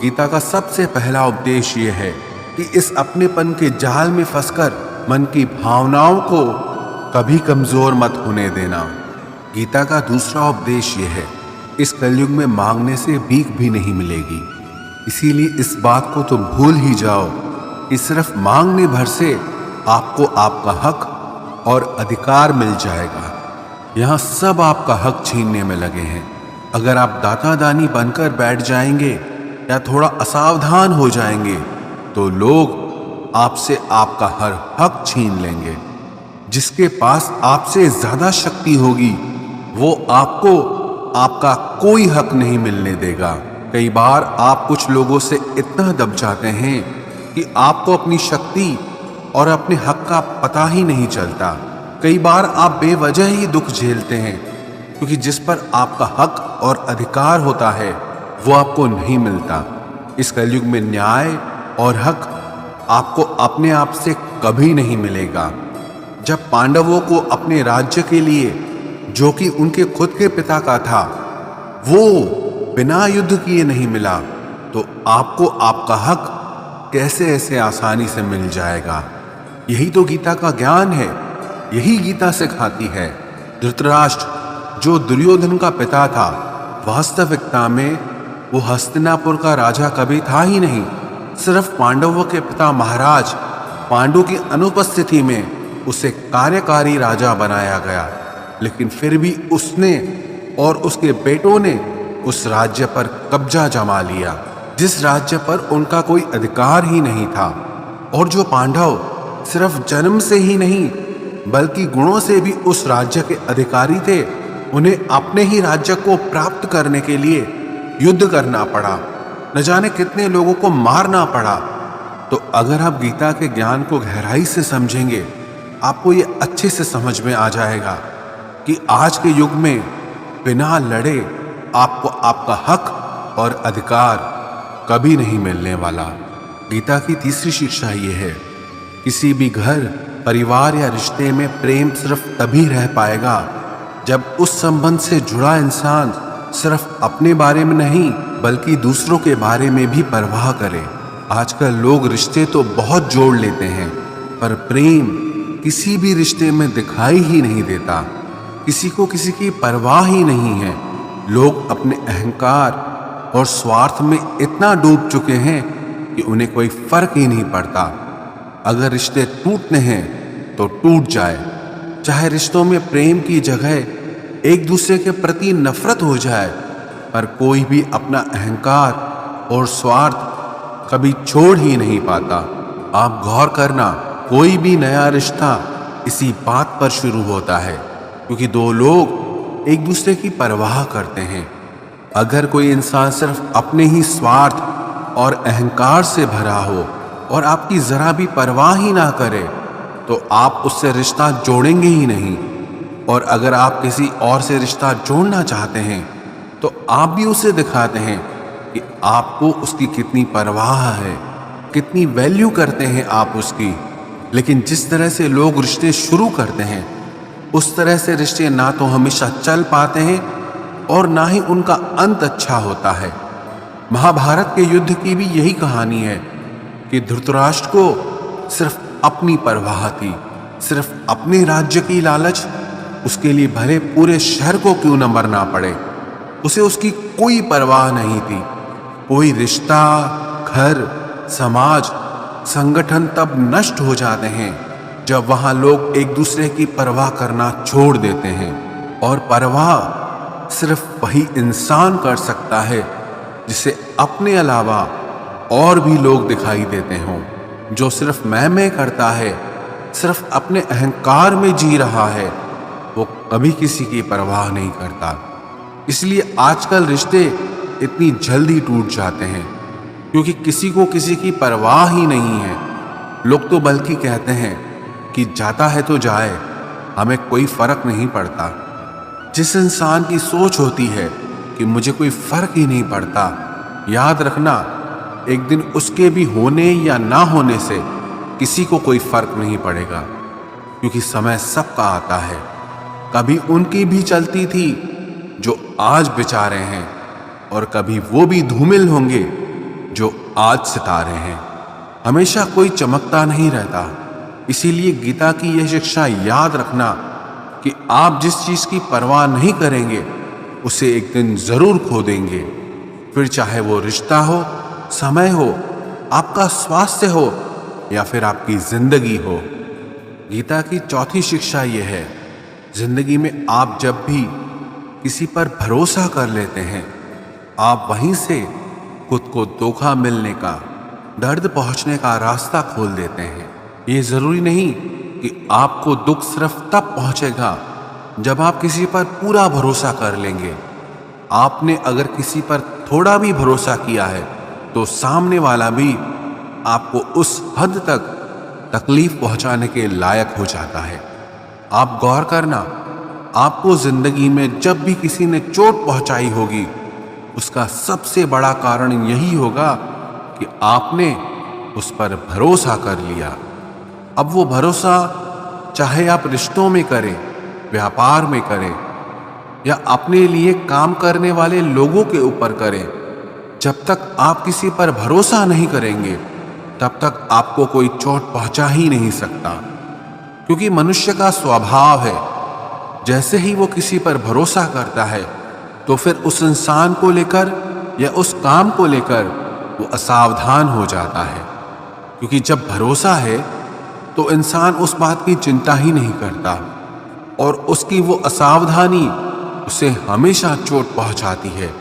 गीता का सबसे पहला उपदेश ये है कि इस अपनेपन के जाल में फंसकर मन की भावनाओं को कभी कमजोर मत होने देना। गीता का दूसरा उपदेश ये है, इस कलयुग में मांगने से भीख भी नहीं मिलेगी। इसीलिए इस बात को तो भूल ही जाओ कि सिर्फ मांगने भर से आपको आपका हक और अधिकार मिल जाएगा। यहाँ सब आपका हक छीनने में लगे हैं। अगर आप दाता दानी बनकर बैठ जाएंगे या थोड़ा असावधान हो जाएंगे तो लोग आपसे आपका हर हक छीन लेंगे। जिसके पास आपसे ज्यादा शक्ति होगी वो आपको आपका कोई हक नहीं मिलने देगा। कई बार आप कुछ लोगों से इतना दब जाते हैं कि आपको अपनी शक्ति और अपने हक का पता ही नहीं चलता। कई बार आप बेवजह ही दुख झेलते हैं क्योंकि जिस पर आपका हक और अधिकार होता है वो आपको नहीं मिलता। इस कलयुग में न्याय और हक आपको अपने आप से कभी नहीं मिलेगा। जब पांडवों को अपने राज्य के लिए, जो कि उनके खुद के पिता का था, वो बिना युद्ध किए नहीं मिला, तो आपको आपका हक कैसे ऐसे आसानी से मिल जाएगा। यही तो गीता का ज्ञान है, यही गीता सिखाती है। धृतराष्ट्र जो दुर्योधन का पिता था, वास्तविकता में वो हस्तिनापुर का राजा कभी था ही नहीं। सिर्फ पांडवों के पिता महाराज पांडु की अनुपस्थिति में उसे कार्यकारी राजा बनाया गया। लेकिन फिर भी उसने और उसके बेटों ने उस राज्य पर कब्जा जमा लिया, जिस राज्य पर उनका कोई अधिकार ही नहीं था। और जो पांडव सिर्फ जन्म से ही नहीं बल्कि गुणों से भी उस राज्य के अधिकारी थे, उन्हें अपने ही राज्य को प्राप्त करने के लिए युद्ध करना पड़ा, न जाने कितने लोगों को मारना पड़ा। तो अगर आप गीता के ज्ञान को गहराई से समझेंगे, आपको ये अच्छे से समझ में आ जाएगा कि आज के युग में बिना लड़े आपको आपका हक और अधिकार कभी नहीं मिलने वाला। गीता की तीसरी शिक्षा ये है, किसी भी घर, परिवार या रिश्ते में प्रेम सिर्फ तभी रह पाएगा जब उस संबंध से जुड़ा इंसान सिर्फ अपने बारे में नहीं बल्कि दूसरों के बारे में भी परवाह करे। आजकल लोग रिश्ते तो बहुत जोड़ लेते हैं, पर प्रेम किसी भी रिश्ते में दिखाई ही नहीं देता। किसी को किसी की परवाह ही नहीं है। लोग अपने अहंकार और स्वार्थ में इतना डूब चुके हैं कि उन्हें कोई फर्क ही नहीं पड़ता। अगर रिश्ते टूटने हैं तो टूट जाए, चाहे रिश्तों में प्रेम की जगह एक दूसरे के प्रति नफरत हो जाए, पर कोई भी अपना अहंकार और स्वार्थ कभी छोड़ ही नहीं पाता। आप गौर करना, कोई भी नया रिश्ता इसी बात पर शुरू होता है क्योंकि दो लोग एक दूसरे की परवाह करते हैं। अगर कोई इंसान सिर्फ अपने ही स्वार्थ और अहंकार से भरा हो और आपकी जरा भी परवाह ही ना करे तो आप उससे रिश्ता जोड़ेंगे ही नहीं। और अगर आप किसी और से रिश्ता जोड़ना चाहते हैं तो आप भी उसे दिखाते हैं कि आपको उसकी कितनी परवाह है, कितनी वैल्यू करते हैं आप उसकी। लेकिन जिस तरह से लोग रिश्ते शुरू करते हैं उस तरह से रिश्ते ना तो हमेशा चल पाते हैं और ना ही उनका अंत अच्छा होता है। महाभारत के युद्ध की भी यही कहानी है कि धृतराष्ट्र को सिर्फ अपनी परवाह थी, सिर्फ अपने राज्य की लालच। उसके लिए भले पूरे शहर को क्यों न मरना पड़े, उसे उसकी कोई परवाह नहीं थी। कोई रिश्ता, घर, समाज, संगठन तब नष्ट हो जाते हैं जब वहां लोग एक दूसरे की परवाह करना छोड़ देते हैं। और परवाह सिर्फ वही इंसान कर सकता है जिसे अपने अलावा और भी लोग दिखाई देते हों। जो सिर्फ मैं करता है, सिर्फ अपने अहंकार में जी रहा है, वो कभी किसी की परवाह नहीं करता। इसलिए आजकल रिश्ते इतनी जल्दी टूट जाते हैं क्योंकि किसी को किसी की परवाह ही नहीं है। लोग तो बल्कि कहते हैं कि जाता है तो जाए, हमें कोई फर्क नहीं पड़ता। जिस इंसान की सोच होती है कि मुझे कोई फर्क ही नहीं पड़ता, याद रखना एक दिन उसके भी होने या ना होने से किसी को कोई फर्क नहीं पड़ेगा, क्योंकि समय सबका आता है। कभी उनकी भी चलती थी जो आज बेचारे हैं और कभी वो भी धूमिल होंगे जो आज सितारे हैं। हमेशा कोई चमकता नहीं रहता। इसीलिए गीता की यह शिक्षा याद रखना कि आप जिस चीज की परवाह नहीं करेंगे उसे एक दिन जरूर खो देंगे। फिर चाहे वो रिश्ता हो, समय हो, आपका स्वास्थ्य हो या फिर आपकी जिंदगी हो। गीता की चौथी शिक्षा यह है, जिंदगी में आप जब भी किसी पर भरोसा कर लेते हैं, आप वहीं से खुद को धोखा मिलने का, दर्द पहुंचने का रास्ता खोल देते हैं। ये जरूरी नहीं कि आपको दुख सिर्फ तब पहुंचेगा जब आप किसी पर पूरा भरोसा कर लेंगे। आपने अगर किसी पर थोड़ा भी भरोसा किया है तो सामने वाला भी आपको उस हद तक तकलीफ पहुंचाने के लायक हो जाता है। आप गौर करना, आपको जिंदगी में जब भी किसी ने चोट पहुंचाई होगी, उसका सबसे बड़ा कारण यही होगा कि आपने उस पर भरोसा कर लिया। अब वो भरोसा चाहे आप रिश्तों में करें, व्यापार में करें या अपने लिए काम करने वाले लोगों के ऊपर करें, जब तक आप किसी पर भरोसा नहीं करेंगे तब तक आपको कोई चोट पहुंचा ही नहीं सकता। क्योंकि मनुष्य का स्वभाव है, जैसे ही वो किसी पर भरोसा करता है तो फिर उस इंसान को लेकर या उस काम को लेकर वो असावधान हो जाता है। क्योंकि जब भरोसा है तो इंसान उस बात की चिंता ही नहीं करता और उसकी वो असावधानी उसे हमेशा चोट पहुंचाती है।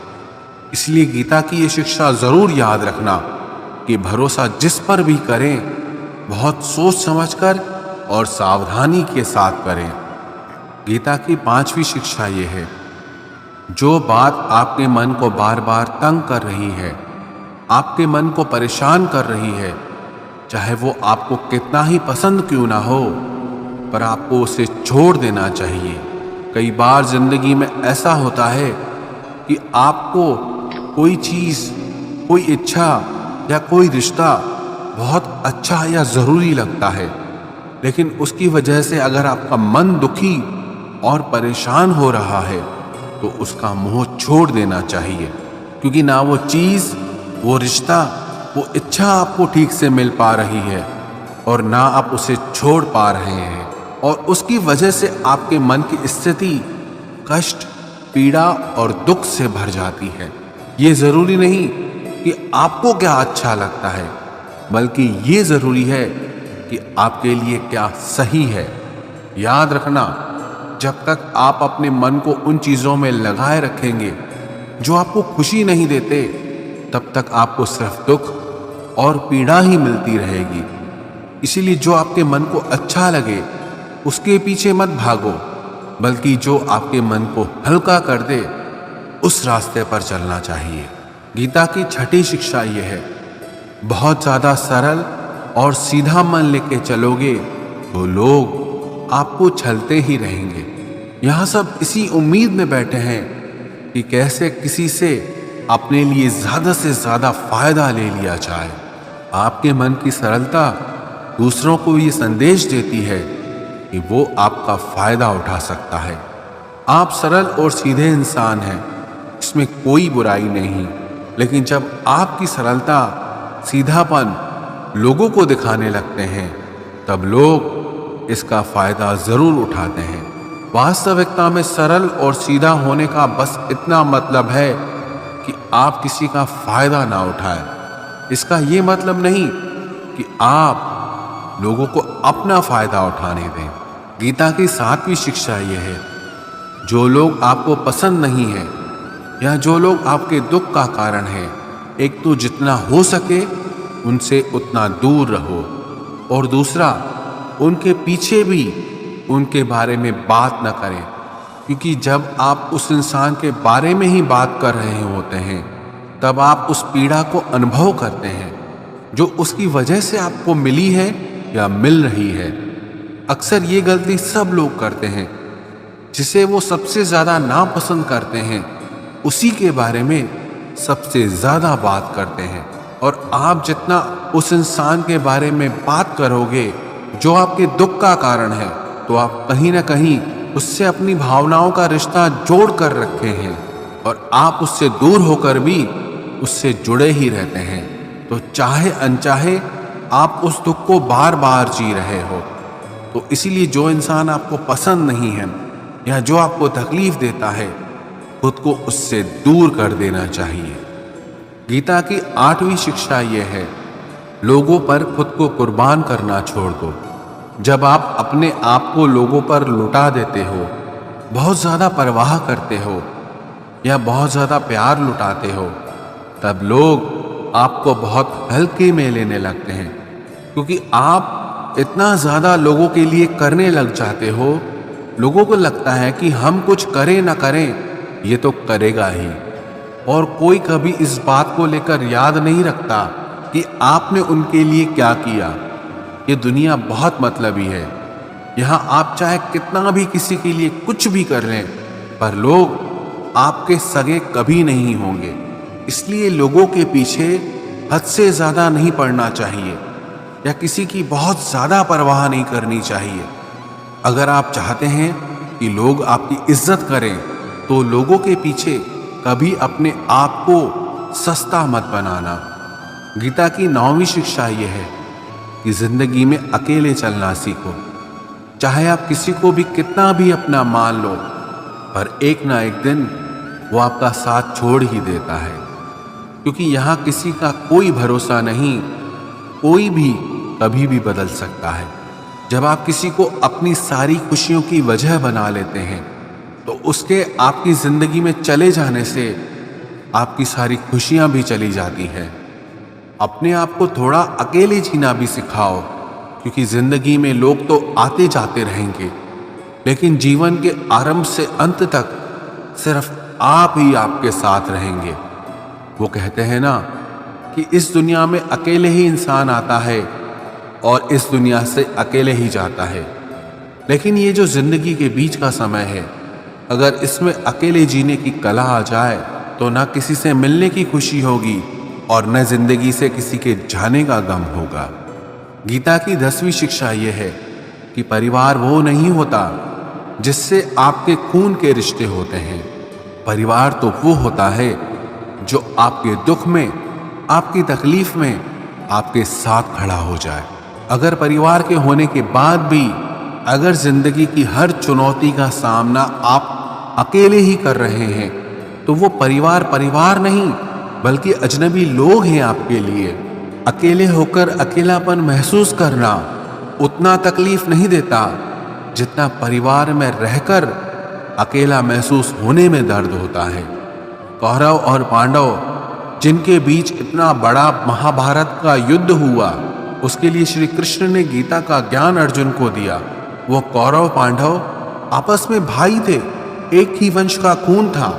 इसलिए गीता की ये शिक्षा जरूर याद रखना कि भरोसा जिस पर भी करें, बहुत सोच समझकर और सावधानी के साथ करें। गीता की पांचवी शिक्षा ये है, जो बात आपके मन को बार बार तंग कर रही है, आपके मन को परेशान कर रही है, चाहे वो आपको कितना ही पसंद क्यों ना हो, पर आपको उसे छोड़ देना चाहिए। कई बार जिंदगी में ऐसा होता है कि आपको कोई चीज, कोई इच्छा या कोई रिश्ता बहुत अच्छा या जरूरी लगता है, लेकिन उसकी वजह से अगर आपका मन दुखी और परेशान हो रहा है तो उसका मोह छोड़ देना चाहिए। क्योंकि ना वो चीज, वो रिश्ता, वो इच्छा आपको ठीक से मिल पा रही है और ना आप उसे छोड़ पा रहे हैं, और उसकी वजह से आपके मन की स्थिति कष्ट, पीड़ा और दुख से भर जाती है। ये जरूरी नहीं कि आपको क्या अच्छा लगता है, बल्कि ये जरूरी है कि आपके लिए क्या सही है। याद रखना, जब तक आप अपने मन को उन चीजों में लगाए रखेंगे जो आपको खुशी नहीं देते, तब तक आपको सिर्फ दुख और पीड़ा ही मिलती रहेगी। इसीलिए जो आपके मन को अच्छा लगे उसके पीछे मत भागो, बल्कि जो आपके मन को हल्का कर दे उस रास्ते पर चलना चाहिए। गीता की छठी शिक्षा यह है, बहुत ज्यादा सरल और सीधा मन लेके चलोगे तो लोग आपको छलते ही रहेंगे। यहाँ सब इसी उम्मीद में बैठे हैं कि कैसे किसी से अपने लिए ज्यादा से ज्यादा फायदा ले लिया जाए। आपके मन की सरलता दूसरों को ये संदेश देती है कि वो आपका फायदा उठा सकता है। आप सरल और सीधे इंसान हैं, इसमें कोई बुराई नहीं, लेकिन जब आपकी सरलता, सीधापन लोगों को दिखाने लगते हैं, तब लोग इसका फायदा जरूर उठाते हैं। वास्तविकता में सरल और सीधा होने का बस इतना मतलब है कि आप किसी का फायदा ना उठाएं। इसका ये मतलब नहीं कि आप लोगों को अपना फायदा उठाने दें। गीता की सातवीं शिक्षा यह है, जो लोग आपको पसंद नहीं है या जो लोग आपके दुख का कारण है, एक तो जितना हो सके उनसे उतना दूर रहो, और दूसरा उनके पीछे भी उनके बारे में बात न करें। क्योंकि जब आप उस इंसान के बारे में ही बात कर रहे होते हैं, तब आप उस पीड़ा को अनुभव करते हैं जो उसकी वजह से आपको मिली है या मिल रही है। अक्सर ये गलती सब लोग करते हैं, जिसे वो सबसे ज्यादा नापसंद करते हैं उसी के बारे में सबसे ज्यादा बात करते हैं। और आप जितना उस इंसान के बारे में बात करोगे जो आपके दुख का कारण है, तो आप कहीं ना कहीं उससे अपनी भावनाओं का रिश्ता जोड़ कर रखे हैं और आप उससे दूर होकर भी उससे जुड़े ही रहते हैं। तो चाहे अनचाहे आप उस दुख को बार बार जी रहे हो। तो इसीलिए जो इंसान आपको पसंद नहीं है या जो आपको तकलीफ देता है, खुद को उससे दूर कर देना चाहिए। गीता की 8वीं शिक्षा यह है, लोगों पर खुद को कुर्बान करना छोड़ दो। जब आप अपने आप को लोगों पर लुटा देते हो, बहुत ज़्यादा परवाह करते हो या बहुत ज़्यादा प्यार लुटाते हो, तब लोग आपको बहुत हल्के में लेने लगते हैं, क्योंकि आप इतना ज़्यादा लोगों के लिए करने लग जाते हो। लोगों को लगता है कि हम कुछ करें ना करें, ये तो करेगा ही। और कोई कभी इस बात को लेकर याद नहीं रखता कि आपने उनके लिए क्या किया। ये दुनिया बहुत मतलबी है। यहाँ आप चाहे कितना भी किसी के लिए कुछ भी कर लें, पर लोग आपके सगे कभी नहीं होंगे। इसलिए लोगों के पीछे हद से ज़्यादा नहीं पड़ना चाहिए या किसी की बहुत ज़्यादा परवाह नहीं करनी चाहिए। अगर आप चाहते हैं कि लोग आपकी इज्जत करें, तो लोगों के पीछे कभी अपने आप को सस्ता मत बनाना। गीता की 9वीं शिक्षा यह है कि जिंदगी में अकेले चलना सीखो। चाहे आप किसी को भी कितना भी अपना मान लो, पर एक ना एक दिन वो आपका साथ छोड़ ही देता है, क्योंकि यहाँ किसी का कोई भरोसा नहीं। कोई भी कभी भी बदल सकता है। जब आप किसी को अपनी सारी खुशियों की वजह बना लेते हैं, तो उसके आपकी जिंदगी में चले जाने से आपकी सारी खुशियां भी चली जाती हैं। अपने आप को थोड़ा अकेले जीना भी सिखाओ, क्योंकि जिंदगी में लोग तो आते जाते रहेंगे, लेकिन जीवन के आरंभ से अंत तक सिर्फ आप ही आपके साथ रहेंगे। वो कहते हैं ना कि इस दुनिया में अकेले ही इंसान आता है और इस दुनिया से अकेले ही जाता है। लेकिन ये जो जिंदगी के बीच का समय है, अगर इसमें अकेले जीने की कला आ जाए, तो ना किसी से मिलने की खुशी होगी और न जिंदगी से किसी के जाने का गम होगा। गीता की 10वीं शिक्षा यह है कि परिवार वो नहीं होता जिससे आपके खून के रिश्ते होते हैं। परिवार तो वो होता है जो आपके दुख में, आपकी तकलीफ में आपके साथ खड़ा हो जाए। अगर परिवार के होने के बाद भी अगर जिंदगी की हर चुनौती का सामना आप अकेले ही कर रहे हैं, तो वो परिवार परिवार नहीं बल्कि अजनबी लोग हैं आपके लिए। अकेले होकर अकेलापन महसूस करना उतना तकलीफ नहीं देता जितना परिवार में रहकर अकेला महसूस होने में दर्द होता है। कौरव और पांडव जिनके बीच इतना बड़ा महाभारत का युद्ध हुआ, उसके लिए श्री कृष्ण ने गीता का ज्ञान अर्जुन को दिया। वो कौरव पांडव आपस में भाई थे, एक ही वंश का खून था,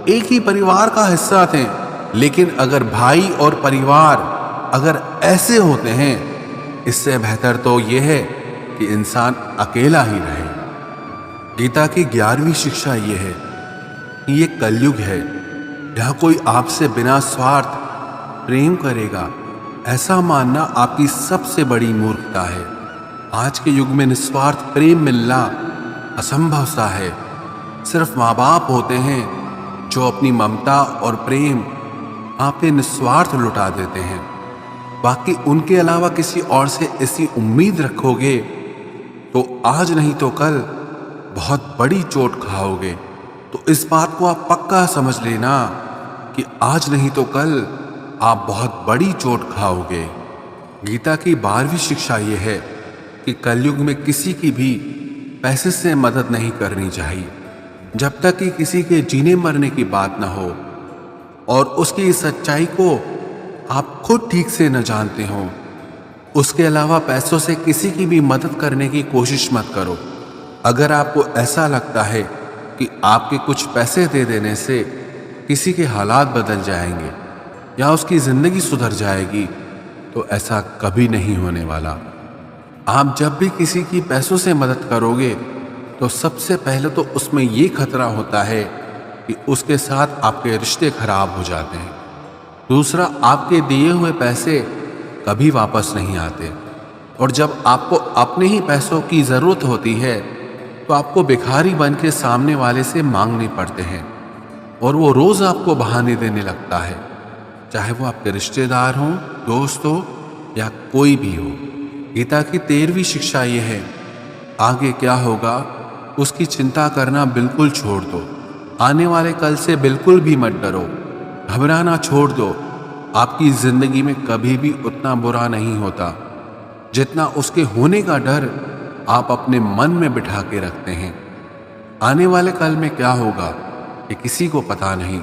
एक ही परिवार का हिस्सा थे। लेकिन अगर भाई और परिवार अगर ऐसे होते हैं, इससे बेहतर तो यह है कि इंसान अकेला ही रहे। गीता की 11वीं शिक्षा यह है कि ये कलयुग है, यहाँ कोई आपसे बिना स्वार्थ प्रेम करेगा, ऐसा मानना आपकी सबसे बड़ी मूर्खता है। आज के युग में निस्वार्थ प्रेम मिलना असंभव सा है। सिर्फ माँ बाप होते हैं जो अपनी ममता और प्रेम आप पे निस्वार्थ लुटा देते हैं। बाकी उनके अलावा किसी और से ऐसी उम्मीद रखोगे तो आज नहीं तो कल बहुत बड़ी चोट खाओगे। तो इस बात को आप पक्का समझ लेना कि आज नहीं तो कल आप बहुत बड़ी चोट खाओगे। गीता की 12वीं शिक्षा यह है कि कलयुग में किसी की भी पैसे से मदद नहीं करनी चाहिए, जब तक कि किसी के जीने मरने की बात ना हो और उसकी सच्चाई को आप खुद ठीक से न जानते हो। उसके अलावा पैसों से किसी की भी मदद करने की कोशिश मत करो। अगर आपको ऐसा लगता है कि आपके कुछ पैसे दे देने से किसी के हालात बदल जाएंगे या उसकी जिंदगी सुधर जाएगी, तो ऐसा कभी नहीं होने वाला। आप जब भी किसी की पैसों से मदद करोगे, तो सबसे पहले तो उसमें ये खतरा होता है कि उसके साथ आपके रिश्ते खराब हो जाते हैं। दूसरा, आपके दिए हुए पैसे कभी वापस नहीं आते, और जब आपको अपने ही पैसों की ज़रूरत होती है तो आपको भिखारी बन के सामने वाले से मांगने पड़ते हैं और वो रोज़ आपको बहाने देने लगता है। चाहे वो आपके रिश्तेदार हों, दोस्त हो या कोई भी हो। गीता की 13वीं शिक्षा ये है, आगे क्या होगा उसकी चिंता करना बिल्कुल छोड़ दो। आने वाले कल से बिल्कुल भी मत डरो, घबराना छोड़ दो। आपकी जिंदगी में कभी भी उतना बुरा नहीं होता जितना उसके होने का डर आप अपने मन में बिठा के रखते हैं। आने वाले कल में क्या होगा ये किसी को पता नहीं,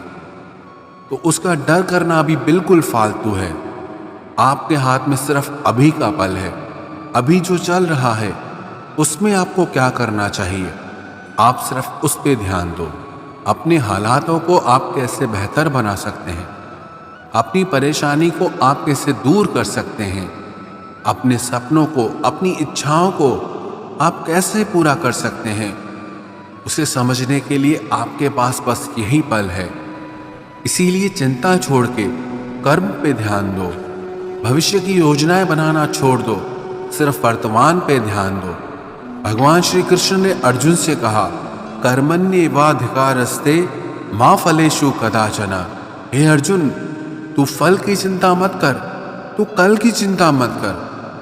तो उसका डर करना भी बिल्कुल फालतू है। आपके हाथ में सिर्फ अभी का पल है। अभी जो चल रहा है उसमें आपको क्या करना चाहिए, आप सिर्फ उस पे ध्यान दो। अपने हालातों को आप कैसे बेहतर बना सकते हैं, अपनी परेशानी को आप कैसे दूर कर सकते हैं, अपने सपनों को, अपनी इच्छाओं को आप कैसे पूरा कर सकते हैं, उसे समझने के लिए आपके पास बस यही पल है। इसीलिए चिंता छोड़ के कर्म पे ध्यान दो। भविष्य की योजनाएं बनाना छोड़ दो, सिर्फ वर्तमान पे ध्यान दो। भगवान श्री कृष्ण ने अर्जुन से कहा, कर्मण्येवाधिकारस्ते मा फलेषु कदाचन। हे अर्जुन, तू फल की चिंता मत कर, तू कल की चिंता मत कर,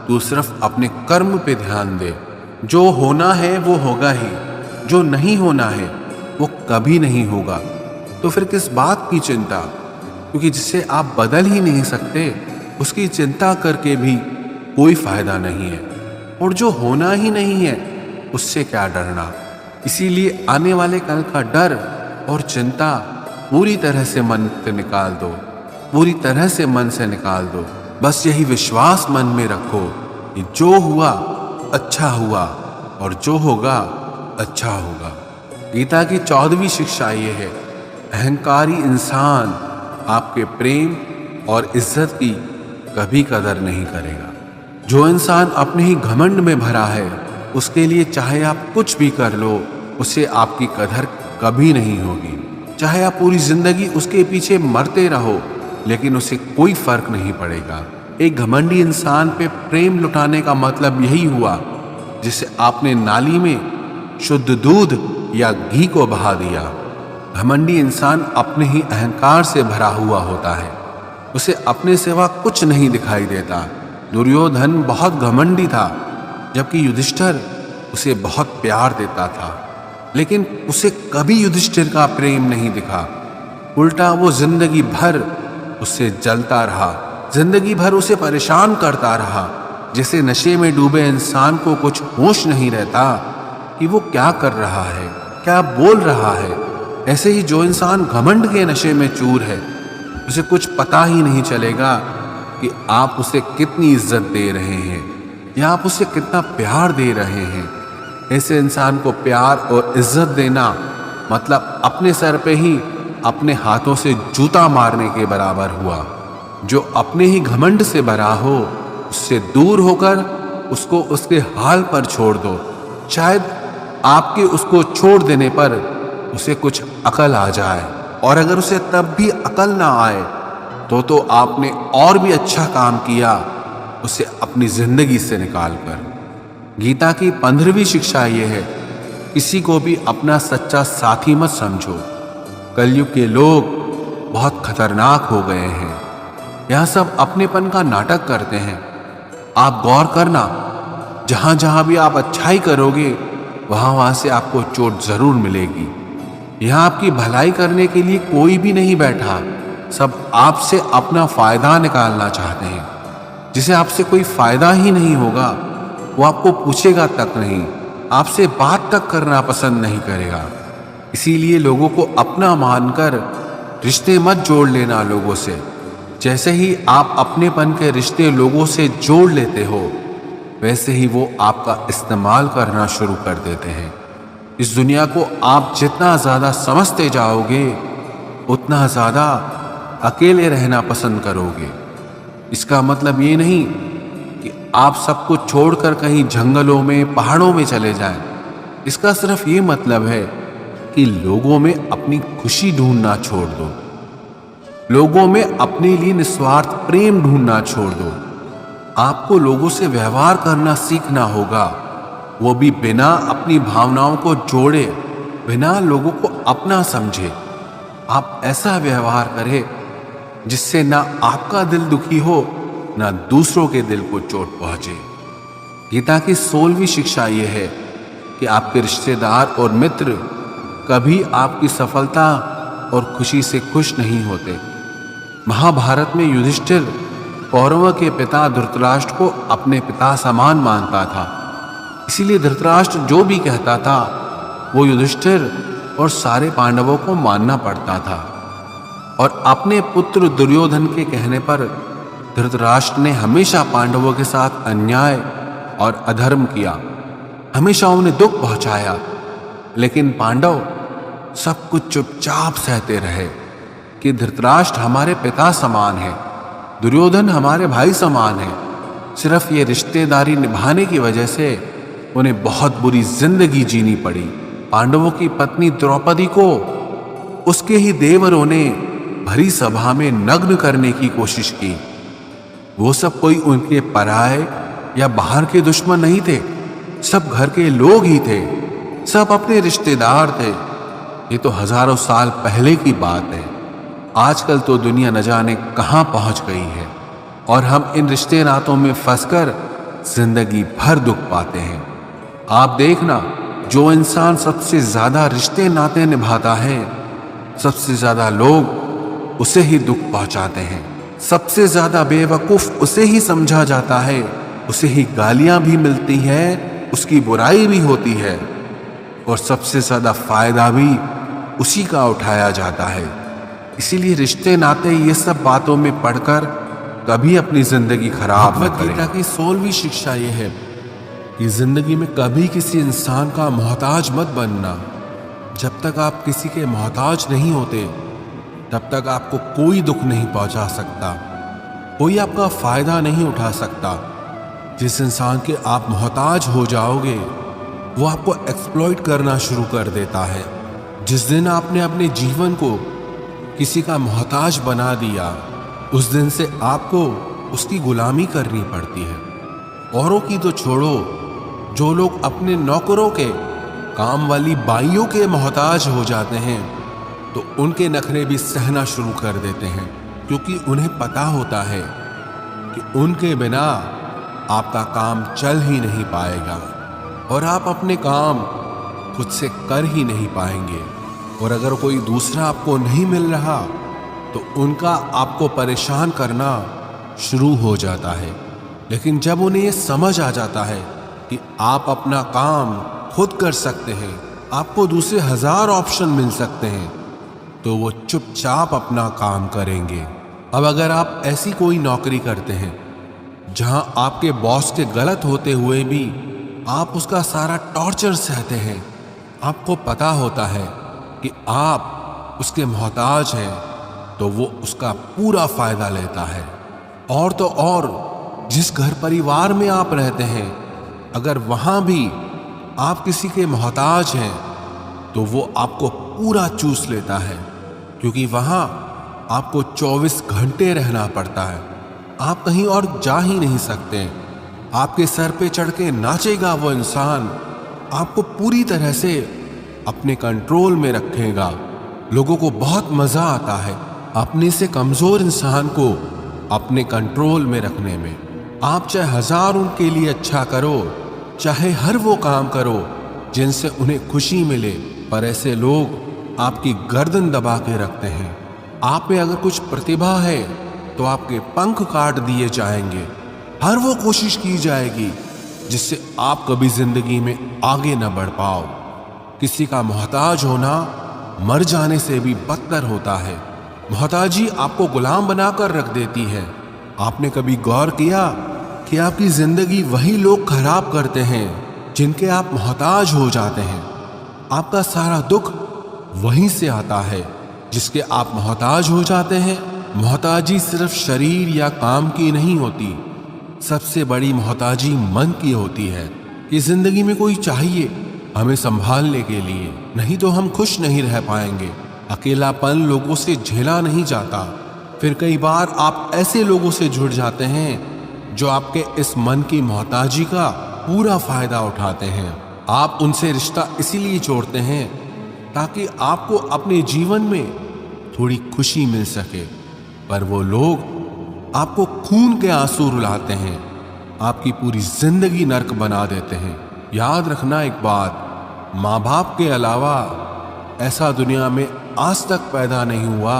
तू सिर्फ अपने कर्म पे ध्यान दे। जो होना है वो होगा ही, जो नहीं होना है वो कभी नहीं होगा। तो फिर किस बात की चिंता, क्योंकि जिसे आप बदल ही नहीं सकते उसकी चिंता करके भी कोई फायदा नहीं है। और जो होना ही नहीं है उससे क्या डरना। इसीलिए आने वाले कल का डर और चिंता पूरी तरह से मन से निकाल दो, पूरी तरह से मन से निकाल दो। बस यही विश्वास मन में रखो कि जो हुआ अच्छा हुआ और जो होगा अच्छा होगा। गीता की 14वीं शिक्षा ये है, अहंकारी इंसान आपके प्रेम और इज्जत की कभी कदर नहीं करेगा। जो इंसान अपने ही घमंड में भरा है उसके लिए चाहे आप कुछ भी कर लो उसे आपकी कदर कभी नहीं होगी। चाहे आप पूरी जिंदगी उसके पीछे मरते रहो लेकिन उसे कोई फर्क नहीं पड़ेगा। एक घमंडी इंसान पे प्रेम लुटाने का मतलब यही हुआ जिसे आपने नाली में शुद्ध दूध या घी को बहा दिया। घमंडी इंसान अपने ही अहंकार से भरा हुआ होता है, उसे अपने सिवा कुछ नहीं दिखाई देता। दुर्योधन बहुत घमंडी था जबकि युधिष्ठिर उसे बहुत प्यार देता था, लेकिन उसे कभी युधिष्ठिर का प्रेम नहीं दिखा। उल्टा वो जिंदगी भर उससे जलता रहा, जिंदगी भर उसे परेशान करता रहा। जैसे नशे में डूबे इंसान को कुछ होश नहीं रहता कि वो क्या कर रहा है, क्या बोल रहा है, ऐसे ही जो इंसान घमंड के नशे में चूर है उसे कुछ पता ही नहीं चलेगा कि आप उसे कितनी इज्जत दे रहे हैं या आप उसे कितना प्यार दे रहे हैं। ऐसे इंसान को प्यार और इज्जत देना मतलब अपने सर पे ही अपने हाथों से जूता मारने के बराबर हुआ। जो अपने ही घमंड से भरा हो उससे दूर होकर उसको उसके हाल पर छोड़ दो। शायद आपके उसको छोड़ देने पर उसे कुछ अकल आ जाए, और अगर उसे तब भी अकल ना आए तो आपने और भी अच्छा काम किया उसे अपनी जिंदगी से निकाल कर। गीता की 15वीं शिक्षा यह है, किसी को भी अपना सच्चा साथी मत समझो। कलयुग के लोग बहुत खतरनाक हो गए हैं, यह सब अपनेपन का नाटक करते हैं। आप गौर करना, जहां जहां भी आप अच्छाई करोगे वहां से आपको चोट जरूर मिलेगी। यहां आपकी भलाई करने के लिए कोई भी नहीं बैठा, सब आपसे अपना फायदा निकालना चाहते हैं। जिसे आपसे कोई फायदा ही नहीं होगा वो आपको पूछेगा तक नहीं, आपसे बात तक करना पसंद नहीं करेगा। इसीलिए लोगों को अपना मानकर रिश्ते मत जोड़ लेना लोगों से। जैसे ही आप अपनेपन के रिश्ते लोगों से जोड़ लेते हो वैसे ही वो आपका इस्तेमाल करना शुरू कर देते हैं। इस दुनिया को आप जितना ज़्यादा समझते जाओगे उतना ज़्यादा अकेले रहना पसंद करोगे। इसका मतलब ये नहीं कि आप सब कुछ छोड़कर कहीं जंगलों में, पहाड़ों में चले जाएं। इसका सिर्फ ये मतलब है कि लोगों में अपनी खुशी ढूंढना छोड़ दो, लोगों में अपने लिए निस्वार्थ प्रेम ढूंढना छोड़ दो। आपको लोगों से व्यवहार करना सीखना होगा, वो भी बिना अपनी भावनाओं को जोड़े, बिना लोगों को अपना समझे। आप ऐसा व्यवहार करें जिससे ना आपका दिल दुखी हो ना दूसरों के दिल को चोट पहुंचे। गीता की 16वीं शिक्षा यह है कि आपके रिश्तेदार और मित्र कभी आपकी सफलता और खुशी से खुश नहीं होते। महाभारत में युधिष्ठिर कौरवों के पिता धृतराष्ट्र को अपने पिता समान मानता था, इसीलिए धृतराष्ट्र जो भी कहता था वो युधिष्ठिर और सारे पांडवों को मानना पड़ता था। और अपने पुत्र दुर्योधन के कहने पर धृतराष्ट्र ने हमेशा पांडवों के साथ अन्याय और अधर्म किया, हमेशा उन्हें दुख पहुंचाया, लेकिन पांडव सब कुछ चुपचाप सहते रहे कि धृतराष्ट्र हमारे पिता समान है, दुर्योधन हमारे भाई समान है। सिर्फ ये रिश्तेदारी निभाने की वजह से उन्हें बहुत बुरी जिंदगी जीनी पड़ी। पांडवों की पत्नी द्रौपदी को उसके ही देवरों ने भरी सभा में नग्न करने की कोशिश की। वो सब कोई उनके पराये या बाहर के दुश्मन नहीं थे, सब घर के लोग ही थे, सब अपने रिश्तेदार थे। ये तो हजारों साल पहले की बात है। आजकल तो दुनिया न जाने कहां पहुंच गई है और हम इन रिश्ते नातों में फंसकर जिंदगी भर दुख पाते हैं। आप देखना, जो इंसान सबसे ज्यादा रिश्ते नाते निभाता है, सबसे ज्यादा लोग उसे ही दुख पहुंचाते हैं, सबसे ज्यादा बेवकूफ उसे ही समझा जाता है, उसे ही गालियां भी मिलती हैं, उसकी बुराई भी होती है और सबसे ज्यादा फायदा भी उसी का उठाया जाता है। इसीलिए रिश्ते नाते ये सब बातों में पढ़कर कभी अपनी जिंदगी खराब न करें। गीता की 16वीं शिक्षा यह है कि जिंदगी में कभी किसी इंसान का मोहताज मत बनना। जब तक आप किसी के मोहताज नहीं होते तब तक आपको कोई दुख नहीं पहुंचा सकता, कोई आपका फायदा नहीं उठा सकता। जिस इंसान के आप मोहताज हो जाओगे वो आपको एक्सप्लॉइट करना शुरू कर देता है। जिस दिन आपने अपने जीवन को किसी का मोहताज बना दिया, उस दिन से आपको उसकी गुलामी करनी पड़ती है। औरों की तो छोड़ो, जो लोग अपने नौकरों के, काम वाली बाइयों के मोहताज हो जाते हैं तो उनके नखरे भी सहना शुरू कर देते हैं, क्योंकि उन्हें पता होता है कि उनके बिना आपका काम चल ही नहीं पाएगा और आप अपने काम खुद से कर ही नहीं पाएंगे। और अगर कोई दूसरा आपको नहीं मिल रहा तो उनका आपको परेशान करना शुरू हो जाता है। लेकिन जब उन्हें ये समझ आ जाता है कि आप अपना काम खुद कर सकते हैं, आपको दूसरे 1000 ऑप्शन मिल सकते हैं, तो वो चुपचाप अपना काम करेंगे। अब अगर आप ऐसी कोई नौकरी करते हैं जहां आपके बॉस के गलत होते हुए भी आप उसका सारा टॉर्चर सहते हैं, आपको पता होता है कि आप उसके मोहताज हैं, तो वो उसका पूरा फायदा लेता है। और तो और जिस घर परिवार में आप रहते हैं, अगर वहां भी आप किसी के मोहताज हैं तो वो आपको पूरा चूस लेता है, क्योंकि वहां आपको 24 घंटे रहना पड़ता है, आप कहीं और जा ही नहीं सकते। आपके सर पे चढ़ के नाचेगा वो इंसान, आपको पूरी तरह से अपने कंट्रोल में रखेगा। लोगों को बहुत मजा आता है अपने से कमजोर इंसान को अपने कंट्रोल में रखने में। आप चाहे 1000 उनके लिए अच्छा करो, चाहे हर वो काम करो जिनसे उन्हें खुशी मिले, पर ऐसे लोग आपकी गर्दन दबा के रखते हैं। आप में अगर कुछ प्रतिभा है तो आपके पंख काट दिए जाएंगे। हर वो कोशिश की जाएगी जिससे आप कभी जिंदगी में आगे न बढ़ पाओ। किसी का मोहताज होना मर जाने से भी बदतर होता है। मोहताजी आपको गुलाम बनाकर रख देती है। आपने कभी गौर किया कि आपकी जिंदगी वही लोग खराब करते हैं जिनके आप मोहताज हो जाते हैं। आपका सारा दुख वहीं से आता है जिसके आप मोहताज हो जाते हैं। मोहताजी सिर्फ शरीर या काम की नहीं होती, सबसे बड़ी मोहताजी मन की होती है कि जिंदगी में कोई चाहिए हमें संभालने के लिए, नहीं तो हम खुश नहीं रह पाएंगे। अकेलापन लोगों से झेला नहीं जाता। फिर कई बार आप ऐसे लोगों से जुड़ जाते हैं जो आपके इस मन की मोहताजी का पूरा फायदा उठाते हैं। आप उनसे रिश्ता इसीलिए जोड़ते हैं ताकि आपको अपने जीवन में थोड़ी खुशी मिल सके, पर वो लोग आपको खून के आंसू रुलाते हैं, आपकी पूरी जिंदगी नर्क बना देते हैं। याद रखना एक बात, माँ बाप के अलावा ऐसा दुनिया में आज तक पैदा नहीं हुआ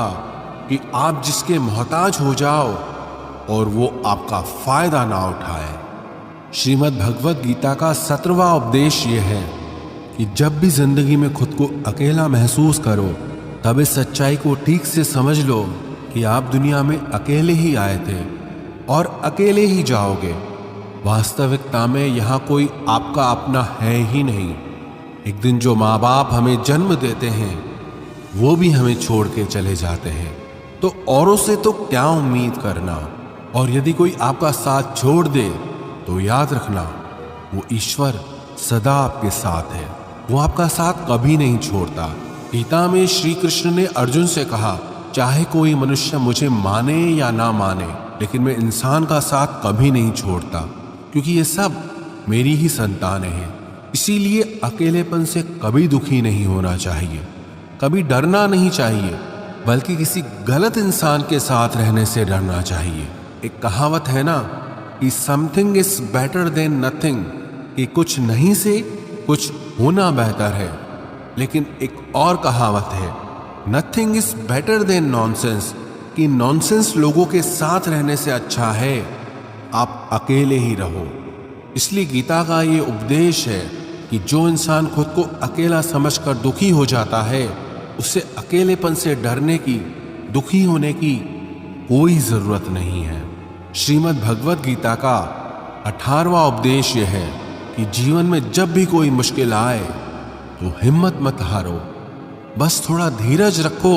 कि आप जिसके मोहताज हो जाओ और वो आपका फायदा ना उठाए। श्रीमद् भगवत गीता का 17वां उपदेश ये है कि जब भी जिंदगी में खुद को अकेला महसूस करो, तब इस सच्चाई को ठीक से समझ लो कि आप दुनिया में अकेले ही आए थे और अकेले ही जाओगे। वास्तविकता में यहाँ कोई आपका अपना है ही नहीं। एक दिन जो माँ बाप हमें जन्म देते हैं वो भी हमें छोड़ के चले जाते हैं, तो औरों से तो क्या उम्मीद करना। और यदि कोई आपका साथ छोड़ दे तो याद रखना, वो ईश्वर सदा आपके साथ है, वो आपका साथ कभी नहीं छोड़ता। गीता में श्री कृष्ण ने अर्जुन से कहा, चाहे कोई मनुष्य मुझे माने या ना माने, लेकिन मैं इंसान का साथ कभी नहीं छोड़ता, क्योंकि ये सब मेरी ही संतानें हैं। इसीलिए अकेलेपन से कभी दुखी नहीं होना चाहिए, कभी डरना नहीं चाहिए, बल्कि किसी गलत इंसान के साथ रहने से डरना चाहिए। एक कहावत है ना कि something is better than nothing, कि कुछ नहीं से कुछ होना बेहतर है। लेकिन एक और कहावत है, nothing is better than nonsense, कि नॉनसेंस लोगों के साथ रहने से अच्छा है आप अकेले ही रहो। इसलिए गीता का ये उपदेश है कि जो इंसान खुद को अकेला समझकर दुखी हो जाता है, उसे अकेलेपन से डरने की, दुखी होने की कोई जरूरत नहीं है। श्रीमद् भगवत गीता का 18वां उपदेश यह है कि जीवन में जब भी कोई मुश्किल आए तो हिम्मत मत हारो, बस थोड़ा धीरज रखो।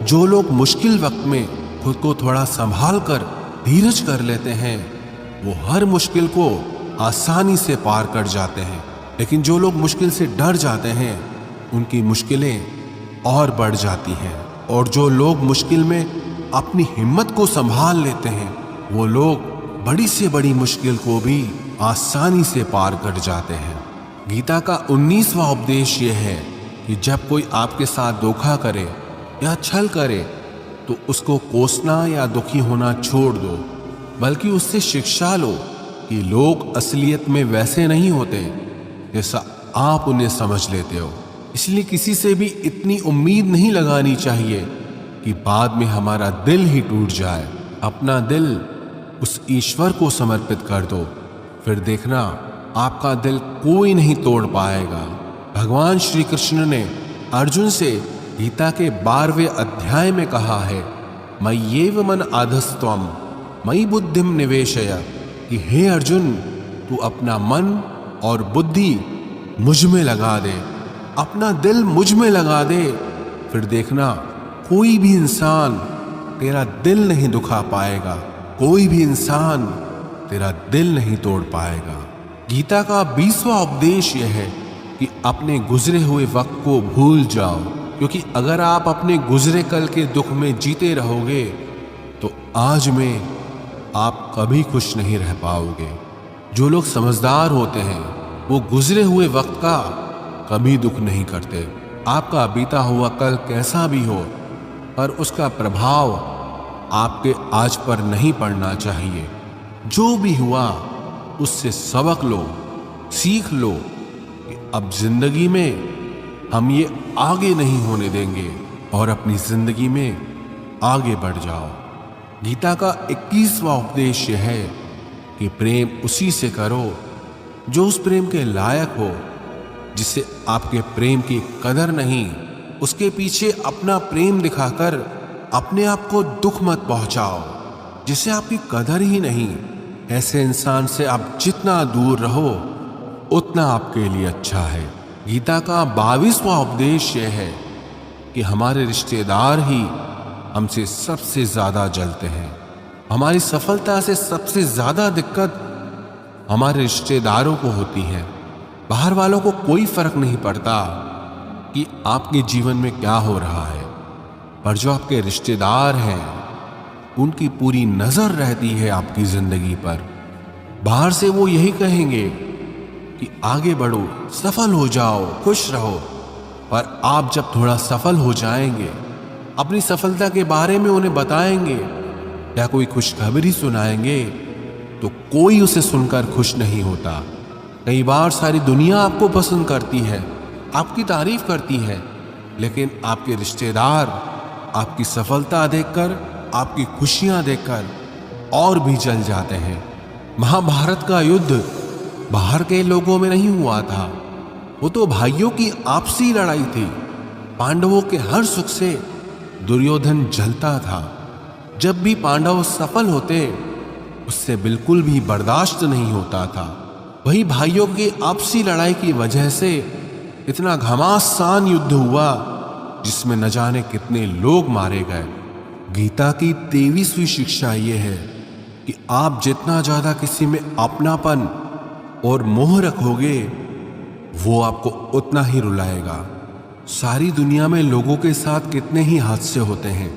जो लोग मुश्किल वक्त में खुद को थोड़ा संभाल कर धीरज कर लेते हैं, वो हर मुश्किल को आसानी से पार कर जाते हैं। लेकिन जो लोग मुश्किल से डर जाते हैं, उनकी मुश्किलें और बढ़ जाती हैं। और जो लोग मुश्किल में अपनी हिम्मत को संभाल लेते हैं, वो लोग बड़ी से बड़ी मुश्किल को भी आसानी से पार कर जाते हैं। गीता का 19वां उपदेश ये है कि जब कोई आपके साथ धोखा करे या छल करे, तो उसको कोसना या दुखी होना छोड़ दो, बल्कि उससे शिक्षा लो कि लोग असलियत में वैसे नहीं होते जैसा आप उन्हें समझ लेते हो। इसलिए किसी से भी इतनी उम्मीद नहीं लगानी चाहिए कि बाद में हमारा दिल ही टूट जाए। अपना दिल उस ईश्वर को समर्पित कर दो, फिर देखना आपका दिल कोई नहीं तोड़ पाएगा। भगवान श्री कृष्ण ने अर्जुन से गीता के 12वें अध्याय में कहा है, मय्येव मन आधस्त्वम मयि बुद्धिम निवेशय, कि हे अर्जुन, तू अपना मन और बुद्धि मुझ में लगा दे, अपना दिल मुझ में लगा दे, फिर देखना कोई भी इंसान तेरा दिल नहीं दुखा पाएगा, कोई भी इंसान तेरा दिल नहीं तोड़ पाएगा। गीता का 20वां उपदेश यह है कि अपने गुजरे हुए वक्त को भूल जाओ, क्योंकि अगर आप अपने गुजरे कल के दुख में जीते रहोगे तो आज में आप कभी खुश नहीं रह पाओगे। जो लोग समझदार होते हैं वो गुजरे हुए वक्त का कभी दुख नहीं करते। आपका बीता हुआ कल कैसा भी हो, पर उसका प्रभाव आपके आज पर नहीं पड़ना चाहिए। जो भी हुआ उससे सबक लो, सीख लो कि अब जिंदगी में हम ये आगे नहीं होने देंगे और अपनी जिंदगी में आगे बढ़ जाओ। गीता का 21वां उपदेश यह है कि प्रेम उसी से करो जो उस प्रेम के लायक हो। जिसे आपके प्रेम की कदर नहीं, उसके पीछे अपना प्रेम दिखाकर अपने आप को दुख मत पहुंचाओ। जिसे आपकी कदर ही नहीं, ऐसे इंसान से आप जितना दूर रहो उतना आपके लिए अच्छा है। गीता का 22वां उपदेश यह है कि हमारे रिश्तेदार ही हमसे सबसे ज्यादा जलते हैं। हमारी सफलता से सबसे ज्यादा दिक्कत हमारे रिश्तेदारों को होती है। बाहर वालों को कोई फर्क नहीं पड़ता कि आपके जीवन में क्या हो रहा है, पर जो आपके रिश्तेदार हैं उनकी पूरी नजर रहती है आपकी जिंदगी पर। बाहर से वो यही कहेंगे कि आगे बढ़ो, सफल हो जाओ, खुश रहो, पर आप जब थोड़ा सफल हो जाएंगे, अपनी सफलता के बारे में उन्हें बताएंगे, या कोई खुशखबरी सुनाएंगे तो कोई उसे सुनकर खुश नहीं होता। कई बार सारी दुनिया आपको पसंद करती है, आपकी तारीफ करती है, लेकिन आपके रिश्तेदार आपकी सफलता देखकर, आपकी खुशियां देखकर और भी जल जाते हैं। महाभारत का युद्ध बाहर के लोगों में नहीं हुआ था, वो तो भाइयों की आपसी लड़ाई थी। पांडवों के हर सुख से दुर्योधन जलता था। जब भी पांडव सफल होते उससे बिल्कुल भी बर्दाश्त नहीं होता था। वही भाइयों की आपसी लड़ाई की वजह से इतना घमासान युद्ध हुआ जिसमें न जाने कितने लोग मारे गए। गीता की 23वीं शिक्षा यह है कि आप जितना ज्यादा किसी में अपनापन और मोह रखोगे वो आपको उतना ही रुलाएगा। सारी दुनिया में लोगों के साथ कितने ही हादसे होते हैं,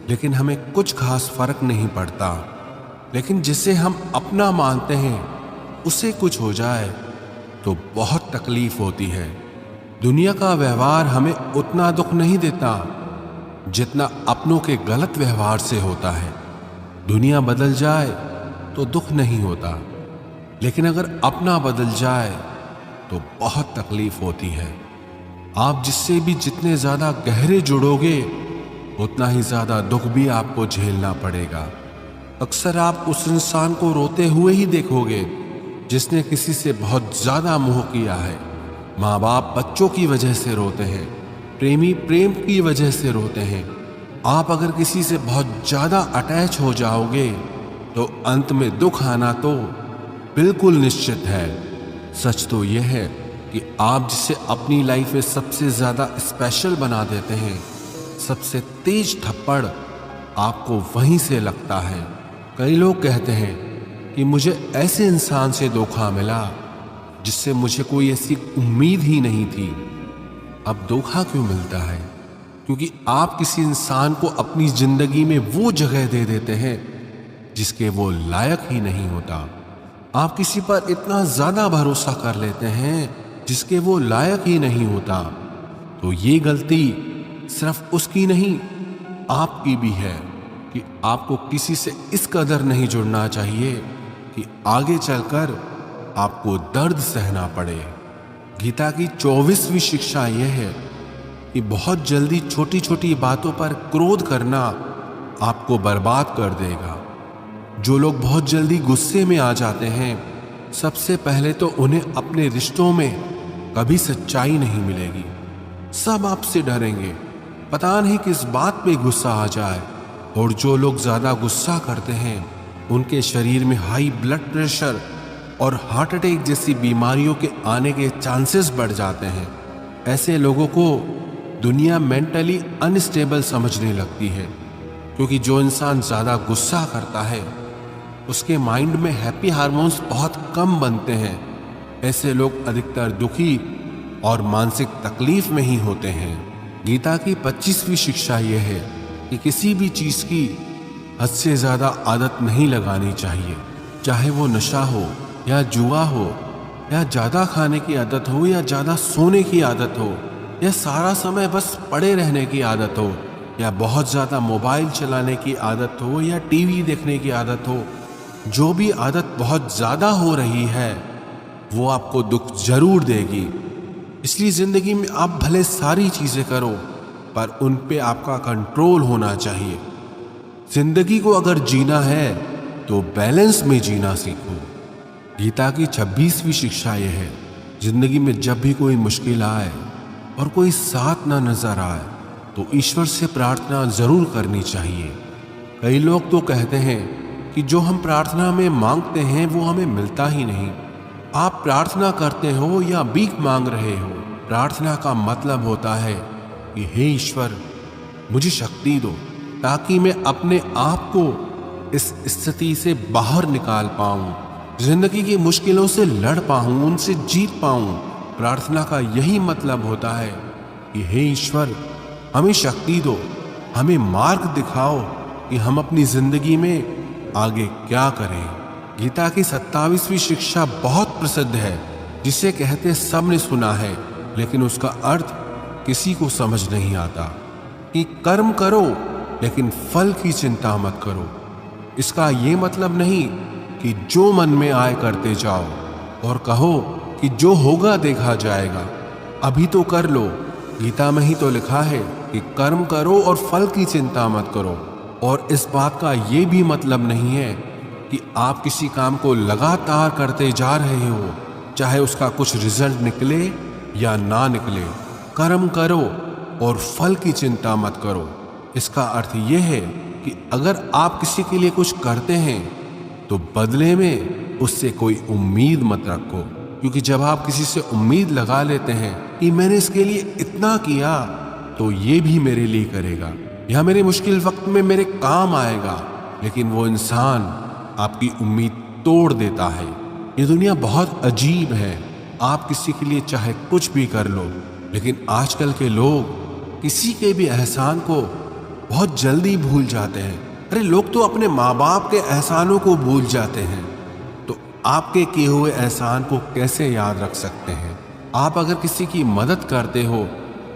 लेकिन हमें कुछ खास फर्क नहीं पड़ता। लेकिन जिसे हम अपना मानते हैं उसे कुछ हो जाए तो बहुत तकलीफ होती है। दुनिया का व्यवहार हमें उतना दुख नहीं देता जितना अपनों के गलत व्यवहार से होता है। दुनिया बदल जाए तो दुख नहीं होता, लेकिन अगर अपना बदल जाए तो बहुत तकलीफ होती है। आप जिससे भी जितने ज्यादा गहरे जुड़ोगे उतना ही ज्यादा दुख भी आपको झेलना पड़ेगा। अक्सर आप उस इंसान को रोते हुए ही देखोगे जिसने किसी से बहुत ज्यादा मोह किया है। माँ बाप बच्चों की वजह से रोते हैं, प्रेमी प्रेम की वजह से रोते हैं। आप अगर किसी से बहुत ज्यादा अटैच हो जाओगे तो अंत में दुख आना तो बिल्कुल निश्चित है। सच तो यह है कि आप जिसे अपनी लाइफ में सबसे ज्यादा स्पेशल बना देते हैं, सबसे तेज थप्पड़ आपको वहीं से लगता है। कई लोग कहते हैं कि मुझे ऐसे इंसान से धोखा मिला जिससे मुझे कोई ऐसी उम्मीद ही नहीं थी। अब धोखा क्यों मिलता है? क्योंकि आप किसी इंसान को अपनी जिंदगी में वो जगह दे देते हैं जिसके वो लायक ही नहीं होता। आप किसी पर इतना ज्यादा भरोसा कर लेते हैं जिसके वो लायक ही नहीं होता। तो ये गलती सिर्फ उसकी नहीं, आपकी भी है कि आपको किसी से इस कदर नहीं जुड़ना चाहिए कि आगे चलकर आपको दर्द सहना पड़े। गीता की 24वीं शिक्षा यह है कि बहुत जल्दी छोटी छोटी बातों पर क्रोध करना आपको बर्बाद कर देगा। जो लोग बहुत जल्दी गुस्से में आ जाते हैं, सबसे पहले तो उन्हें अपने रिश्तों में कभी सच्चाई नहीं मिलेगी। सब आपसे डरेंगे, पता नहीं किस बात पे गुस्सा आ जाए। और जो लोग ज्यादा गुस्सा करते हैं उनके शरीर में हाई ब्लड प्रेशर और हार्ट अटैक जैसी बीमारियों के आने के चांसेस बढ़ जाते हैं। ऐसे लोगों को दुनिया मेंटली अनस्टेबल समझने लगती है, क्योंकि जो इंसान ज्यादा गुस्सा करता है उसके माइंड में हैप्पी हार्मोन्स बहुत कम बनते हैं। ऐसे लोग अधिकतर दुखी और मानसिक तकलीफ में ही होते हैं। गीता की 25वीं शिक्षा यह है कि किसी भी चीज की हद से ज्यादा आदत नहीं लगानी चाहिए, चाहे वो नशा हो या जुआ हो या ज्यादा खाने की आदत हो या ज्यादा सोने की आदत हो या सारा समय बस पड़े रहने की आदत हो या बहुत ज्यादा मोबाइल चलाने की आदत हो या टीवी देखने की आदत हो। जो भी आदत बहुत ज्यादा हो रही है वो आपको दुख जरूर देगी। इसलिए जिंदगी में आप भले सारी चीजें करो पर उन पे आपका कंट्रोल होना चाहिए। जिंदगी को अगर जीना है तो बैलेंस में जीना सीखो। गीता की 26वीं शिक्षा यह है, जिंदगी में जब भी कोई मुश्किल आए और कोई साथ ना नजर आए तो ईश्वर से प्रार्थना जरूर करनी चाहिए। कई लोग तो कहते हैं कि जो हम प्रार्थना में मांगते हैं वो हमें मिलता ही नहीं। आप प्रार्थना करते हो या भीख मांग रहे हो, प्रार्थना का मतलब होता है कि हे ईश्वर मुझे शक्ति दो ताकि मैं अपने आप को इस स्थिति से बाहर निकाल पाऊं, जिंदगी की मुश्किलों से लड़ पाऊं, उनसे जीत पाऊं। प्रार्थना का यही मतलब होता है कि हे ईश्वर हमें शक्ति दो, हमें मार्ग दिखाओ कि हम अपनी जिंदगी में आगे क्या करें। गीता की 27वीं शिक्षा बहुत प्रसिद्ध है, जिसे कहते सबने सुना है, लेकिन उसका अर्थ किसी को समझ नहीं आता कि कर्म करो लेकिन फल की चिंता मत करो। इसका ये मतलब नहीं कि जो मन में आए करते जाओ और कहो कि जो होगा देखा जाएगा, अभी तो कर लो। गीता में ही तो लिखा है कि कर्म करो और फल की चिंता मत करो। और इस बात का ये भी मतलब नहीं है कि आप किसी काम को लगातार करते जा रहे हो, चाहे उसका कुछ रिजल्ट निकले या ना निकले। कर्म करो और फल की चिंता मत करो। इसका अर्थ यह है कि अगर आप किसी के लिए कुछ करते हैं तो बदले में उससे कोई उम्मीद मत रखो, क्योंकि जब आप किसी से उम्मीद लगा लेते हैं कि मैंने इसके लिए इतना किया तो ये भी मेरे लिए करेगा या मेरे मुश्किल वक्त में मेरे काम आएगा, लेकिन वो इंसान आपकी उम्मीद तोड़ देता है। ये दुनिया बहुत अजीब है। आप किसी के लिए चाहे कुछ भी कर लो, लेकिन आजकल के लोग किसी के भी एहसान को बहुत जल्दी भूल जाते हैं। अरे लोग तो अपने माँ बाप के एहसानों को भूल जाते हैं, तो आपके किए हुए एहसान को कैसे याद रख सकते हैं? आप अगर किसी की मदद करते हो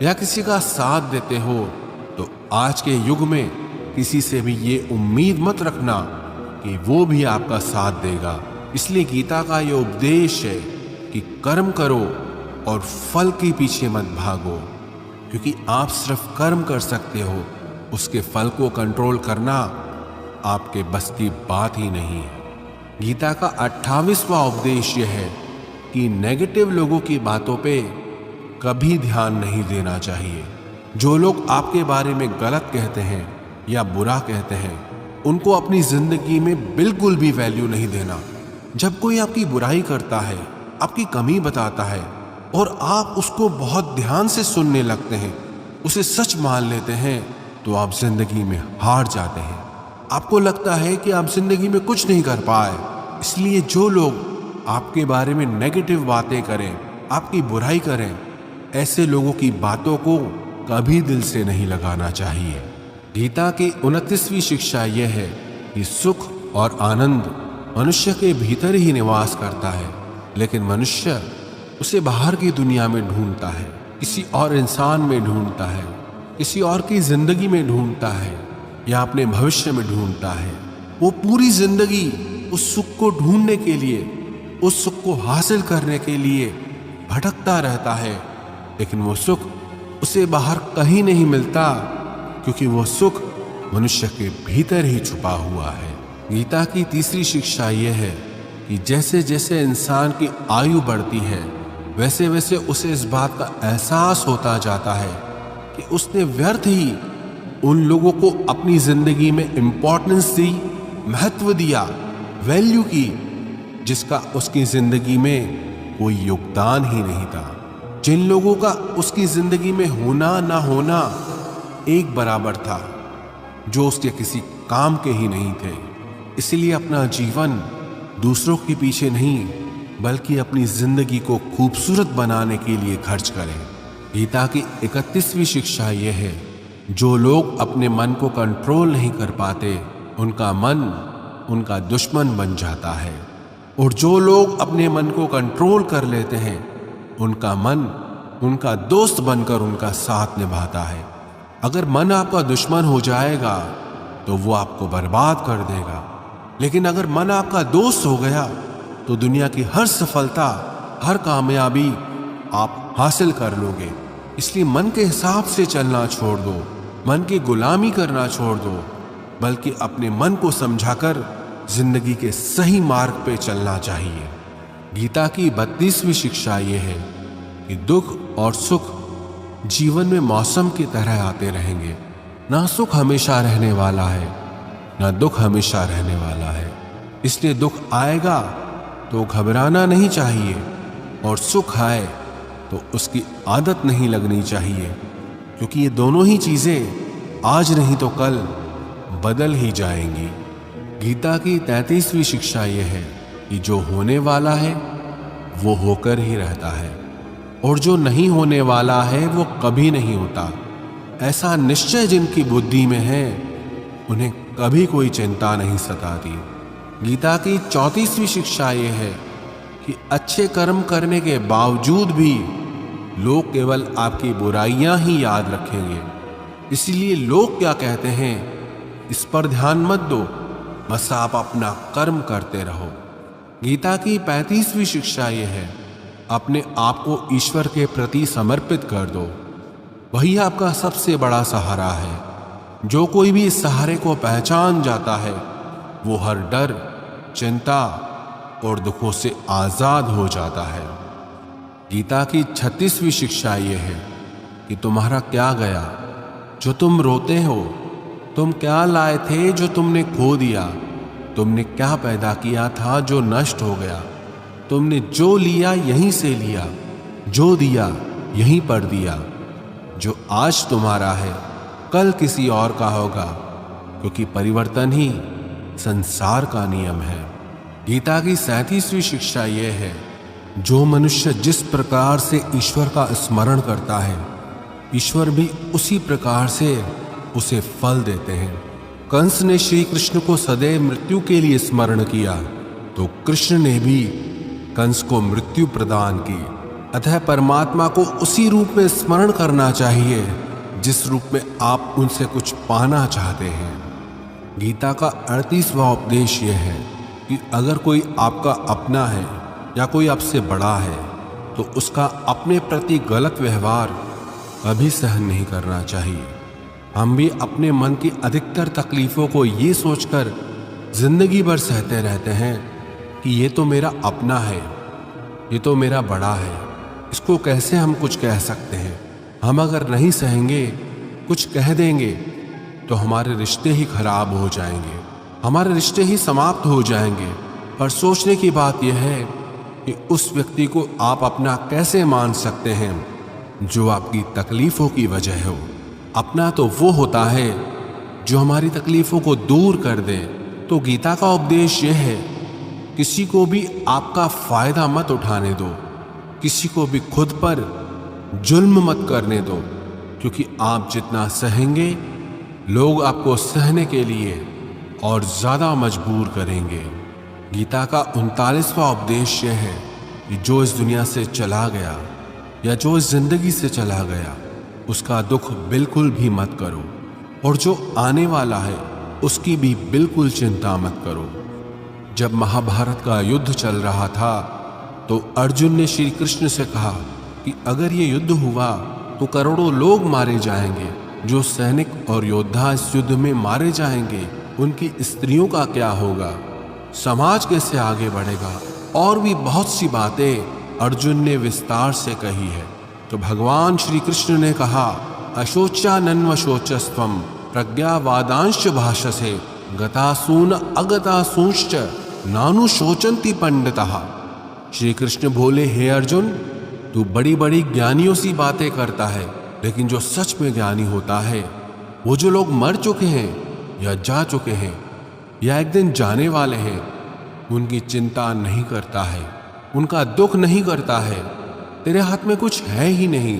या किसी का साथ देते हो तो आज के युग में किसी से भी ये उम्मीद मत रखना कि वो भी आपका साथ देगा। इसलिए गीता का ये उपदेश है कि कर्म करो और फल के पीछे मत भागो, क्योंकि आप सिर्फ कर्म कर सकते हो, उसके फल को कंट्रोल करना आपके बस की बात ही नहीं है। गीता का 28वां उपदेश यह है कि नेगेटिव लोगों की बातों पे कभी ध्यान नहीं देना चाहिए। जो लोग आपके बारे में गलत कहते हैं या बुरा कहते हैं, उनको अपनी जिंदगी में बिल्कुल भी वैल्यू नहीं देना। जब कोई आपकी बुराई करता है, आपकी कमी बताता है और आप उसको बहुत ध्यान से सुनने लगते हैं, उसे सच मान लेते हैं, तो आप जिंदगी में हार जाते हैं। आपको लगता है कि आप जिंदगी में कुछ नहीं कर पाए। इसलिए जो लोग आपके बारे में नेगेटिव बातें करें, आपकी बुराई करें, ऐसे लोगों की बातों को कभी दिल से नहीं लगाना चाहिए। गीता की 29वीं शिक्षा यह है कि सुख और आनंद मनुष्य के भीतर ही निवास करता है, लेकिन मनुष्य उसे बाहर की दुनिया में ढूंढता है, किसी और इंसान में ढूंढता है, किसी और की जिंदगी में ढूंढता है या अपने भविष्य में ढूंढता है। वो पूरी जिंदगी उस सुख को ढूंढने के लिए, उस सुख को हासिल करने के लिए भटकता रहता है, लेकिन वो सुख उसे बाहर कहीं नहीं मिलता, क्योंकि वो सुख मनुष्य के भीतर ही छुपा हुआ है। गीता की 3री शिक्षा यह है कि जैसे जैसे इंसान की आयु बढ़ती है, वैसे वैसे उसे इस बात का एहसास होता जाता है कि उसने व्यर्थ ही उन लोगों को अपनी जिंदगी में इंपॉर्टेंस दी, महत्व दिया, वैल्यू की, जिसका उसकी जिंदगी में कोई योगदान ही नहीं था। जिन लोगों का उसकी जिंदगी में होना ना होना एक बराबर था, जो उसके किसी काम के ही नहीं थे। इसलिए अपना जीवन दूसरों के पीछे नहीं, बल्कि अपनी जिंदगी को खूबसूरत बनाने के लिए खर्च करें। गीता की 31वीं शिक्षा यह है, जो लोग अपने मन को कंट्रोल नहीं कर पाते, उनका मन उनका दुश्मन बन जाता है, और जो लोग अपने मन को कंट्रोल कर लेते हैं, उनका मन उनका दोस्त बनकर उनका साथ निभाता है। अगर मन आपका दुश्मन हो जाएगा तो वो आपको बर्बाद कर देगा, लेकिन अगर मन आपका दोस्त हो गया तो दुनिया की हर सफलता, हर कामयाबी आप हासिल कर लोगे। इसलिए मन के हिसाब से चलना छोड़ दो, मन की गुलामी करना छोड़ दो, बल्कि अपने मन को समझाकर जिंदगी के सही मार्ग पे चलना चाहिए। गीता की 32वीं शिक्षा यह है कि दुख और सुख जीवन में मौसम की तरह आते रहेंगे। ना सुख हमेशा रहने वाला है, ना दुख हमेशा रहने वाला है। इसलिए दुख आएगा तो घबराना नहीं चाहिए, और सुख आए तो उसकी आदत नहीं लगनी चाहिए, क्योंकि ये दोनों ही चीजें आज नहीं तो कल बदल ही जाएंगी। गीता की 33वीं शिक्षा यह है कि जो होने वाला है वो होकर ही रहता है, और जो नहीं होने वाला है वो कभी नहीं होता। ऐसा निश्चय जिनकी बुद्धि में है, उन्हें कभी कोई चिंता नहीं सताती। गीता की 34वीं शिक्षा यह है कि अच्छे कर्म करने के बावजूद भी लोग केवल आपकी बुराइयां ही याद रखेंगे। इसलिए लोग क्या कहते हैं, इस पर ध्यान मत दो, बस आप अपना कर्म करते रहो। गीता की 35वीं शिक्षा यह है, अपने आप को ईश्वर के प्रति समर्पित कर दो। वही आपका सबसे बड़ा सहारा है। जो कोई भी इस सहारे को पहचान जाता है वो हर डर, चिंता और दुखों से आजाद हो जाता है। गीता की 36वीं शिक्षा यह है कि तुम्हारा क्या गया जो तुम रोते हो, तुम क्या लाए थे जो तुमने खो दिया, तुमने क्या पैदा किया था जो नष्ट हो गया, तुमने जो लिया यहीं से लिया, जो दिया यहीं पर दिया। जो आज तुम्हारा है कल किसी और का होगा, क्योंकि परिवर्तन ही संसार का नियम है। गीता की 37वीं शिक्षा यह है, जो मनुष्य जिस प्रकार से ईश्वर का स्मरण करता है, ईश्वर भी उसी प्रकार से उसे फल देते हैं। कंस ने श्री कृष्ण को सदैव मृत्यु के लिए स्मरण किया, तो कृष्ण ने भी कंस को मृत्यु प्रदान की। अतः परमात्मा को उसी रूप में स्मरण करना चाहिए जिस रूप में आप उनसे कुछ पाना चाहते हैं। गीता का 38वां उपदेश यह है कि अगर कोई आपका अपना है या कोई आपसे बड़ा है तो उसका अपने प्रति गलत व्यवहार कभी सहन नहीं करना चाहिए। हम भी अपने मन की अधिकतर तकलीफों को ये सोचकर जिंदगी भर सहते रहते हैं कि ये तो मेरा अपना है, ये तो मेरा बड़ा है, इसको कैसे हम कुछ कह सकते हैं। हम अगर नहीं सहेंगे, कुछ कह देंगे तो हमारे रिश्ते ही खराब हो जाएंगे, हमारे रिश्ते ही समाप्त हो जाएंगे। पर सोचने की बात यह है कि उस व्यक्ति को आप अपना कैसे मान सकते हैं जो आपकी तकलीफों की वजह हो। अपना तो वो होता है जो हमारी तकलीफों को दूर कर दे। तो गीता का उपदेश यह है, किसी को भी आपका फायदा मत उठाने दो, किसी को भी खुद पर जुल्म मत करने दो, क्योंकि आप जितना सहेंगे लोग आपको सहने के लिए और ज्यादा मजबूर करेंगे। गीता का 39वां उपदेश यह है कि जो इस दुनिया से चला गया या जो इस जिंदगी से चला गया उसका दुख बिल्कुल भी मत करो, और जो आने वाला है उसकी भी बिल्कुल चिंता मत करो। जब महाभारत का युद्ध चल रहा था तो अर्जुन ने श्री कृष्ण से कहा कि अगर ये युद्ध हुआ तो करोड़ों लोग मारे जाएंगे। जो सैनिक और योद्धा इस युद्ध में मारे जाएंगे उनकी स्त्रियों का क्या होगा, समाज कैसे आगे बढ़ेगा। और भी बहुत सी बातें अर्जुन ने विस्तार से कही है। तो भगवान श्री कृष्ण ने कहा, अशोच्यानन्व शोचस्त्वम प्रज्ञावादांश भाषसे गतासून अगतासूंश्च नानु शोचंति पंडितः। श्री कृष्ण बोले, हे अर्जुन, तू बड़ी बड़ी ज्ञानियों सी बातें करता है, लेकिन जो सच में ज्ञानी होता है वो जो लोग मर चुके हैं या जा चुके हैं या एक दिन जाने वाले हैं उनकी चिंता नहीं करता है, उनका दुख नहीं करता है। तेरे हाथ में कुछ है ही नहीं,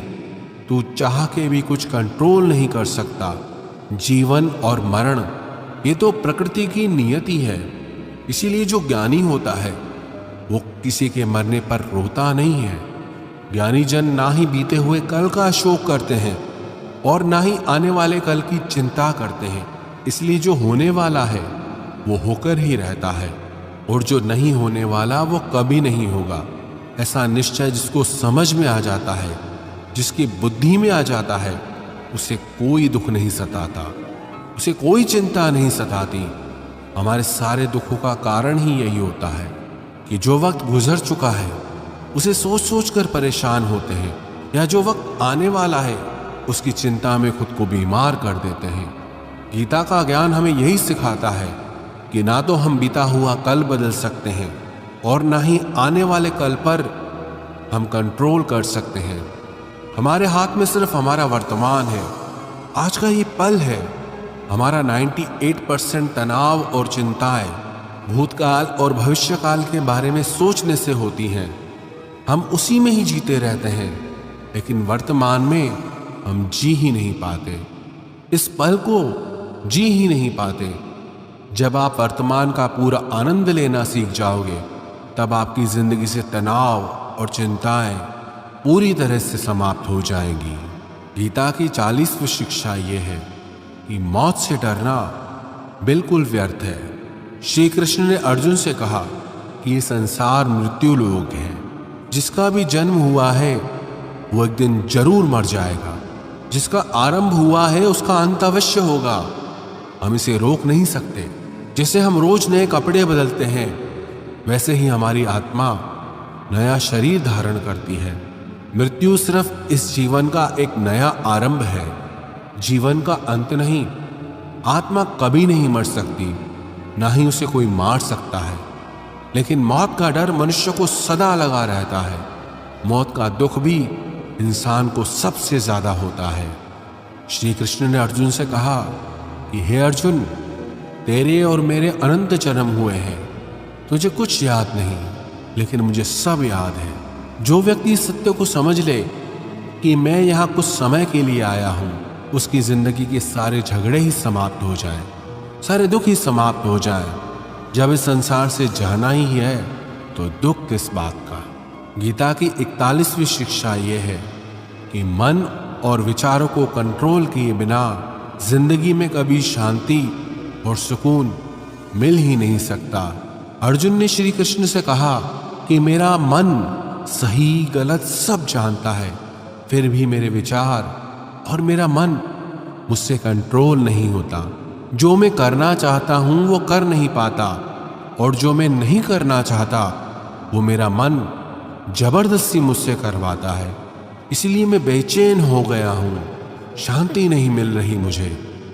तू चाह के भी कुछ कंट्रोल नहीं कर सकता। जीवन और मरण ये तो प्रकृति की नियति है। इसीलिए जो ज्ञानी होता है वो किसी के मरने पर रोता नहीं है। ज्ञानी जन ना ही बीते हुए कल का शोक करते हैं और ना ही आने वाले कल की चिंता करते हैं। इसलिए जो होने वाला है वो होकर ही रहता है, और जो नहीं होने वाला वो कभी नहीं होगा। ऐसा निश्चय जिसको समझ में आ जाता है, जिसकी बुद्धि में आ जाता है, उसे कोई दुख नहीं सताता, उसे कोई चिंता नहीं सताती। हमारे सारे दुखों का कारण ही यही होता है कि जो वक्त गुजर चुका है उसे सोच सोच कर परेशान होते हैं, या जो वक्त आने वाला है उसकी चिंता में खुद को बीमार कर देते हैं। गीता का ज्ञान हमें यही सिखाता है कि ना तो हम बीता हुआ कल बदल सकते हैं और ना ही आने वाले कल पर हम कंट्रोल कर सकते हैं। हमारे हाथ में सिर्फ हमारा वर्तमान है, आज का ये पल है। हमारा 98% तनाव और चिंताएं भूतकाल और भविष्यकाल के बारे में सोचने से होती हैं। हम उसी में ही जीते रहते हैं, लेकिन वर्तमान में हम जी ही नहीं पाते, इस पल को जी ही नहीं पाते। जब आप वर्तमान का पूरा आनंद लेना सीख जाओगे तब आपकी जिंदगी से तनाव और चिंताएं पूरी तरह से समाप्त हो जाएंगी। गीता की 40वीं शिक्षा ये है कि मौत से डरना बिल्कुल व्यर्थ है। श्री कृष्ण ने अर्जुन से कहा कि ये संसार मृत्यु लोक है। जिसका भी जन्म हुआ है वो एक दिन जरूर मर जाएगा। जिसका आरंभ हुआ है उसका अंत अवश्य होगा। हम इसे रोक नहीं सकते। जैसे हम रोज नए कपड़े बदलते हैं वैसे ही हमारी आत्मा नया शरीर धारण करती है। मृत्यु सिर्फ इस जीवन का एक नया आरंभ है, जीवन का अंत नहीं। आत्मा कभी नहीं मर सकती, ना ही उसे कोई मार सकता है। लेकिन मौत का डर मनुष्य को सदा लगा रहता है। मौत का दुख भी इंसान को सबसे ज्यादा होता है। श्री कृष्ण ने अर्जुन से कहा कि हे अर्जुन, तेरे और मेरे अनंत जन्म हुए हैं, तुझे कुछ याद नहीं, लेकिन मुझे सब याद है। जो व्यक्ति इस सत्य को समझ ले कि मैं यहाँ कुछ समय के लिए आया हूँ, उसकी जिंदगी के सारे झगड़े ही समाप्त हो जाएं, सारे दुख ही समाप्त हो जाएं। जब इस संसार से जाना ही है तो दुख किस बात का। गीता की 41वीं शिक्षा यह है कि मन और विचारों को कंट्रोल किए बिना जिंदगी में कभी शांति और सुकून मिल ही नहीं सकता। अर्जुन ने श्री कृष्ण से कहा कि मेरा मन सही गलत सब जानता है, फिर भी मेरे विचार और मेरा मन मुझसे कंट्रोल नहीं होता। जो मैं करना चाहता हूं वो कर नहीं पाता, और जो मैं नहीं करना चाहता वो मेरा मन जबरदस्ती मुझसे करवाता है। इसलिए मैं बेचैन हो गया हूं, शांति नहीं मिल रही मुझे।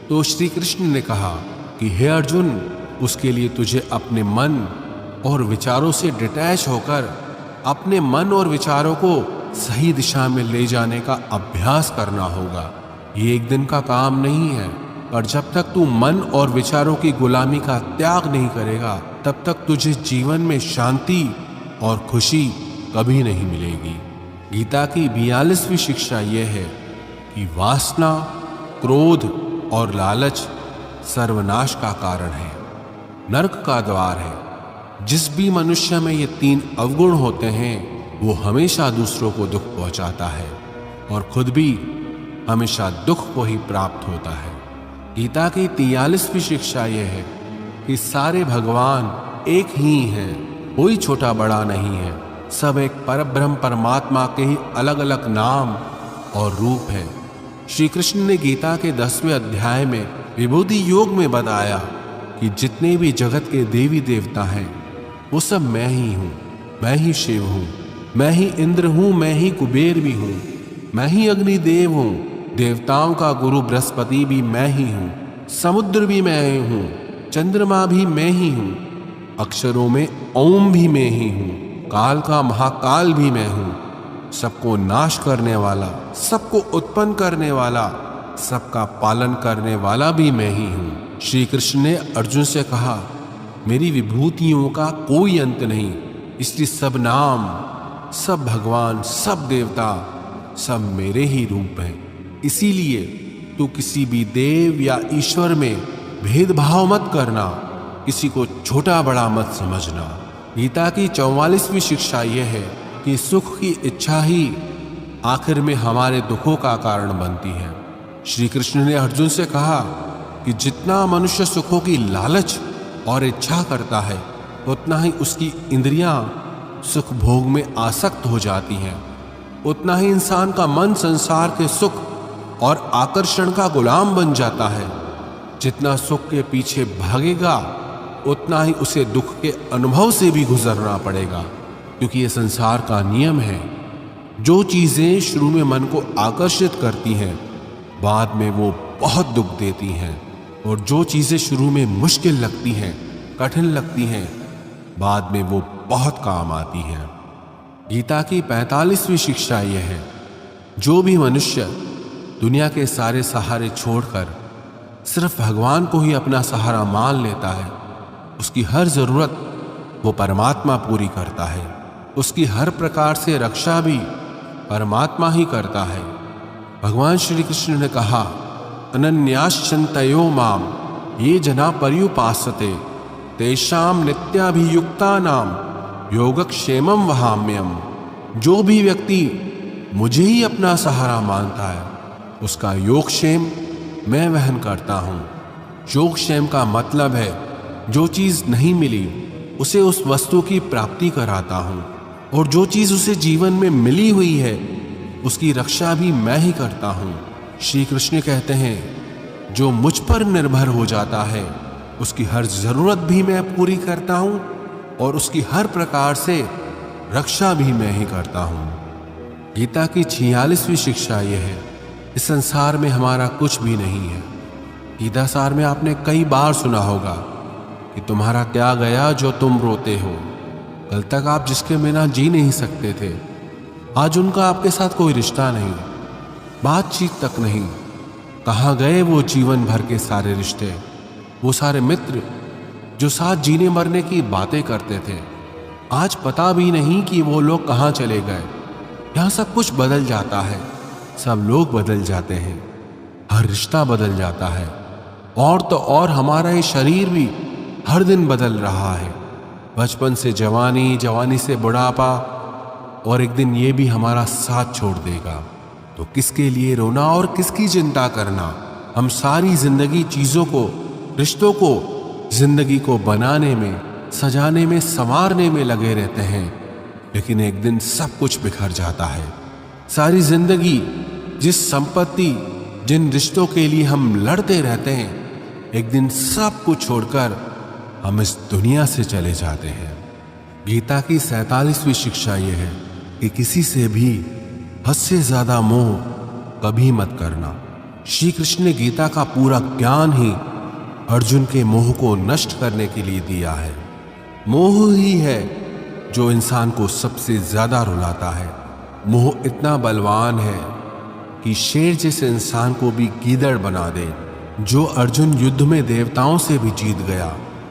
तो श्री कृष्ण ने कहा कि हे अर्जुन, उसके लिए तुझे अपने मन और विचारों से डिटैच होकर अपने मन और विचारों को सही दिशा में ले जाने का अभ्यास करना होगा। ये एक दिन का काम नहीं है, पर जब तक तू मन और विचारों की गुलामी का त्याग नहीं करेगा तब तक तुझे जीवन में शांति और खुशी कभी नहीं मिलेगी। गीता की 42वीं शिक्षा यह है कि वासना, क्रोध और लालच सर्वनाश का कारण है, नरक का द्वार है। जिस भी मनुष्य में ये 3 अवगुण होते हैं वो हमेशा दूसरों को दुख पहुंचाता है और खुद भी हमेशा दुख को ही प्राप्त होता है। गीता की 43वीं शिक्षा यह है कि सारे भगवान एक ही हैं, कोई छोटा बड़ा नहीं है। सब एक परब्रह्म परमात्मा के ही अलग अलग नाम और रूप है। श्री कृष्ण ने गीता के 10वें अध्याय में विभूति योग में बताया कि जितने भी जगत के देवी देवता हैं वो सब मैं ही हूँ। मैं ही शिव हूँ, मैं ही इंद्र हूँ, मैं ही कुबेर भी हूँ, मैं ही अग्निदेव हूँ, देवताओं का गुरु बृहस्पति भी मैं ही हूँ, समुद्र भी मैं ही हूँ, चंद्रमा भी मैं ही हूँ, अक्षरों में ओम भी मैं ही हूँ, काल का महाकाल भी मैं हूँ, सबको नाश करने वाला, सबको उत्पन्न करने वाला, सबका पालन करने वाला भी मैं ही हूँ। श्री कृष्ण ने अर्जुन से कहा, मेरी विभूतियों का कोई अंत नहीं, इसलिए सब नाम, सब भगवान, सब देवता, सब मेरे ही रूप हैं। इसीलिए तू किसी भी देव या ईश्वर में भेदभाव मत करना, किसी को छोटा बड़ा मत समझना। गीता की 44वीं शिक्षा यह है कि सुख की इच्छा ही आखिर में हमारे दुखों का कारण बनती है। श्री कृष्ण ने अर्जुन से कहा कि जितना मनुष्य सुखों की लालच और इच्छा करता है उतना ही उसकी इंद्रियां सुख भोग में आसक्त हो जाती हैं, उतना ही इंसान का मन संसार के सुख और आकर्षण का गुलाम बन जाता है। जितना सुख के पीछे भागेगा उतना ही उसे दुख के अनुभव से भी गुजरना पड़ेगा, क्योंकि ये संसार का नियम है। जो चीजें शुरू में मन को आकर्षित करती हैं बाद में वो बहुत दुख देती हैं, और जो चीजें शुरू में मुश्किल लगती हैं, कठिन लगती हैं, बाद में वो बहुत काम आती हैं। गीता की 45वीं शिक्षा यह है, जो भी मनुष्य दुनिया के सारे सहारे छोड़कर सिर्फ भगवान को ही अपना सहारा मान लेता है, उसकी हर जरूरत वो परमात्मा पूरी करता है। उसकी हर प्रकार से रक्षा भी परमात्मा ही करता है। भगवान श्री कृष्ण ने कहा, अनन्याश्चिन्तयो माम ये जना पर्युपासते तेषां नित्याभियुक्तानां योगक्षेमं वहाम्यहम्। जो भी व्यक्ति मुझे ही अपना सहारा मानता है उसका योगक्षेम मैं वहन करता हूँ। योगक्षेम का मतलब है जो चीज नहीं मिली उसे उस वस्तु की प्राप्ति कराता हूं, और जो चीज उसे जीवन में मिली हुई है उसकी रक्षा भी मैं ही करता हूं। श्री कृष्ण कहते हैं, जो मुझ पर निर्भर हो जाता है उसकी हर जरूरत भी मैं पूरी करता हूं, और उसकी हर प्रकार से रक्षा भी मैं ही करता हूं। गीता की 46वीं शिक्षा यह है, इस संसार में हमारा कुछ भी नहीं है। गीता सार में आपने कई बार सुना होगा कि तुम्हारा क्या गया जो तुम रोते हो। कल तक आप जिसके बिना जी नहीं सकते थे, आज उनका आपके साथ कोई रिश्ता नहीं, बातचीत तक नहीं। कहाँ गए वो जीवन भर के सारे रिश्ते, वो सारे मित्र जो साथ जीने मरने की बातें करते थे। आज पता भी नहीं कि वो लोग कहाँ चले गए। यहाँ सब कुछ बदल जाता है, सब लोग बदल जाते हैं, हर रिश्ता बदल जाता है, और तो और हमारा ये शरीर भी हर दिन बदल रहा है। बचपन से जवानी, जवानी से बुढ़ापा, और एक दिन ये भी हमारा साथ छोड़ देगा। तो किसके लिए रोना और किसकी चिंता करना। हम सारी जिंदगी चीजों को, रिश्तों को, जिंदगी को बनाने में, सजाने में, संवारने में लगे रहते हैं, लेकिन एक दिन सब कुछ बिखर जाता है। सारी जिंदगी जिस संपत्ति, जिन रिश्तों के लिए हम लड़ते रहते हैं, एक दिन सब कुछ छोड़कर हम इस दुनिया से चले जाते हैं। गीता की 47वीं शिक्षा यह है कि किसी से भी हद से ज्यादा मोह कभी मत करना। श्री कृष्ण ने गीता का पूरा ज्ञान ही अर्जुन के मोह को नष्ट करने के लिए दिया है। मोह ही है जो इंसान को सबसे ज्यादा रुलाता है। मोह इतना बलवान है कि शेर जैसे इंसान को भी गीदड़ बना दे। जो अर्जुन युद्ध में देवताओं से भी जीत गया,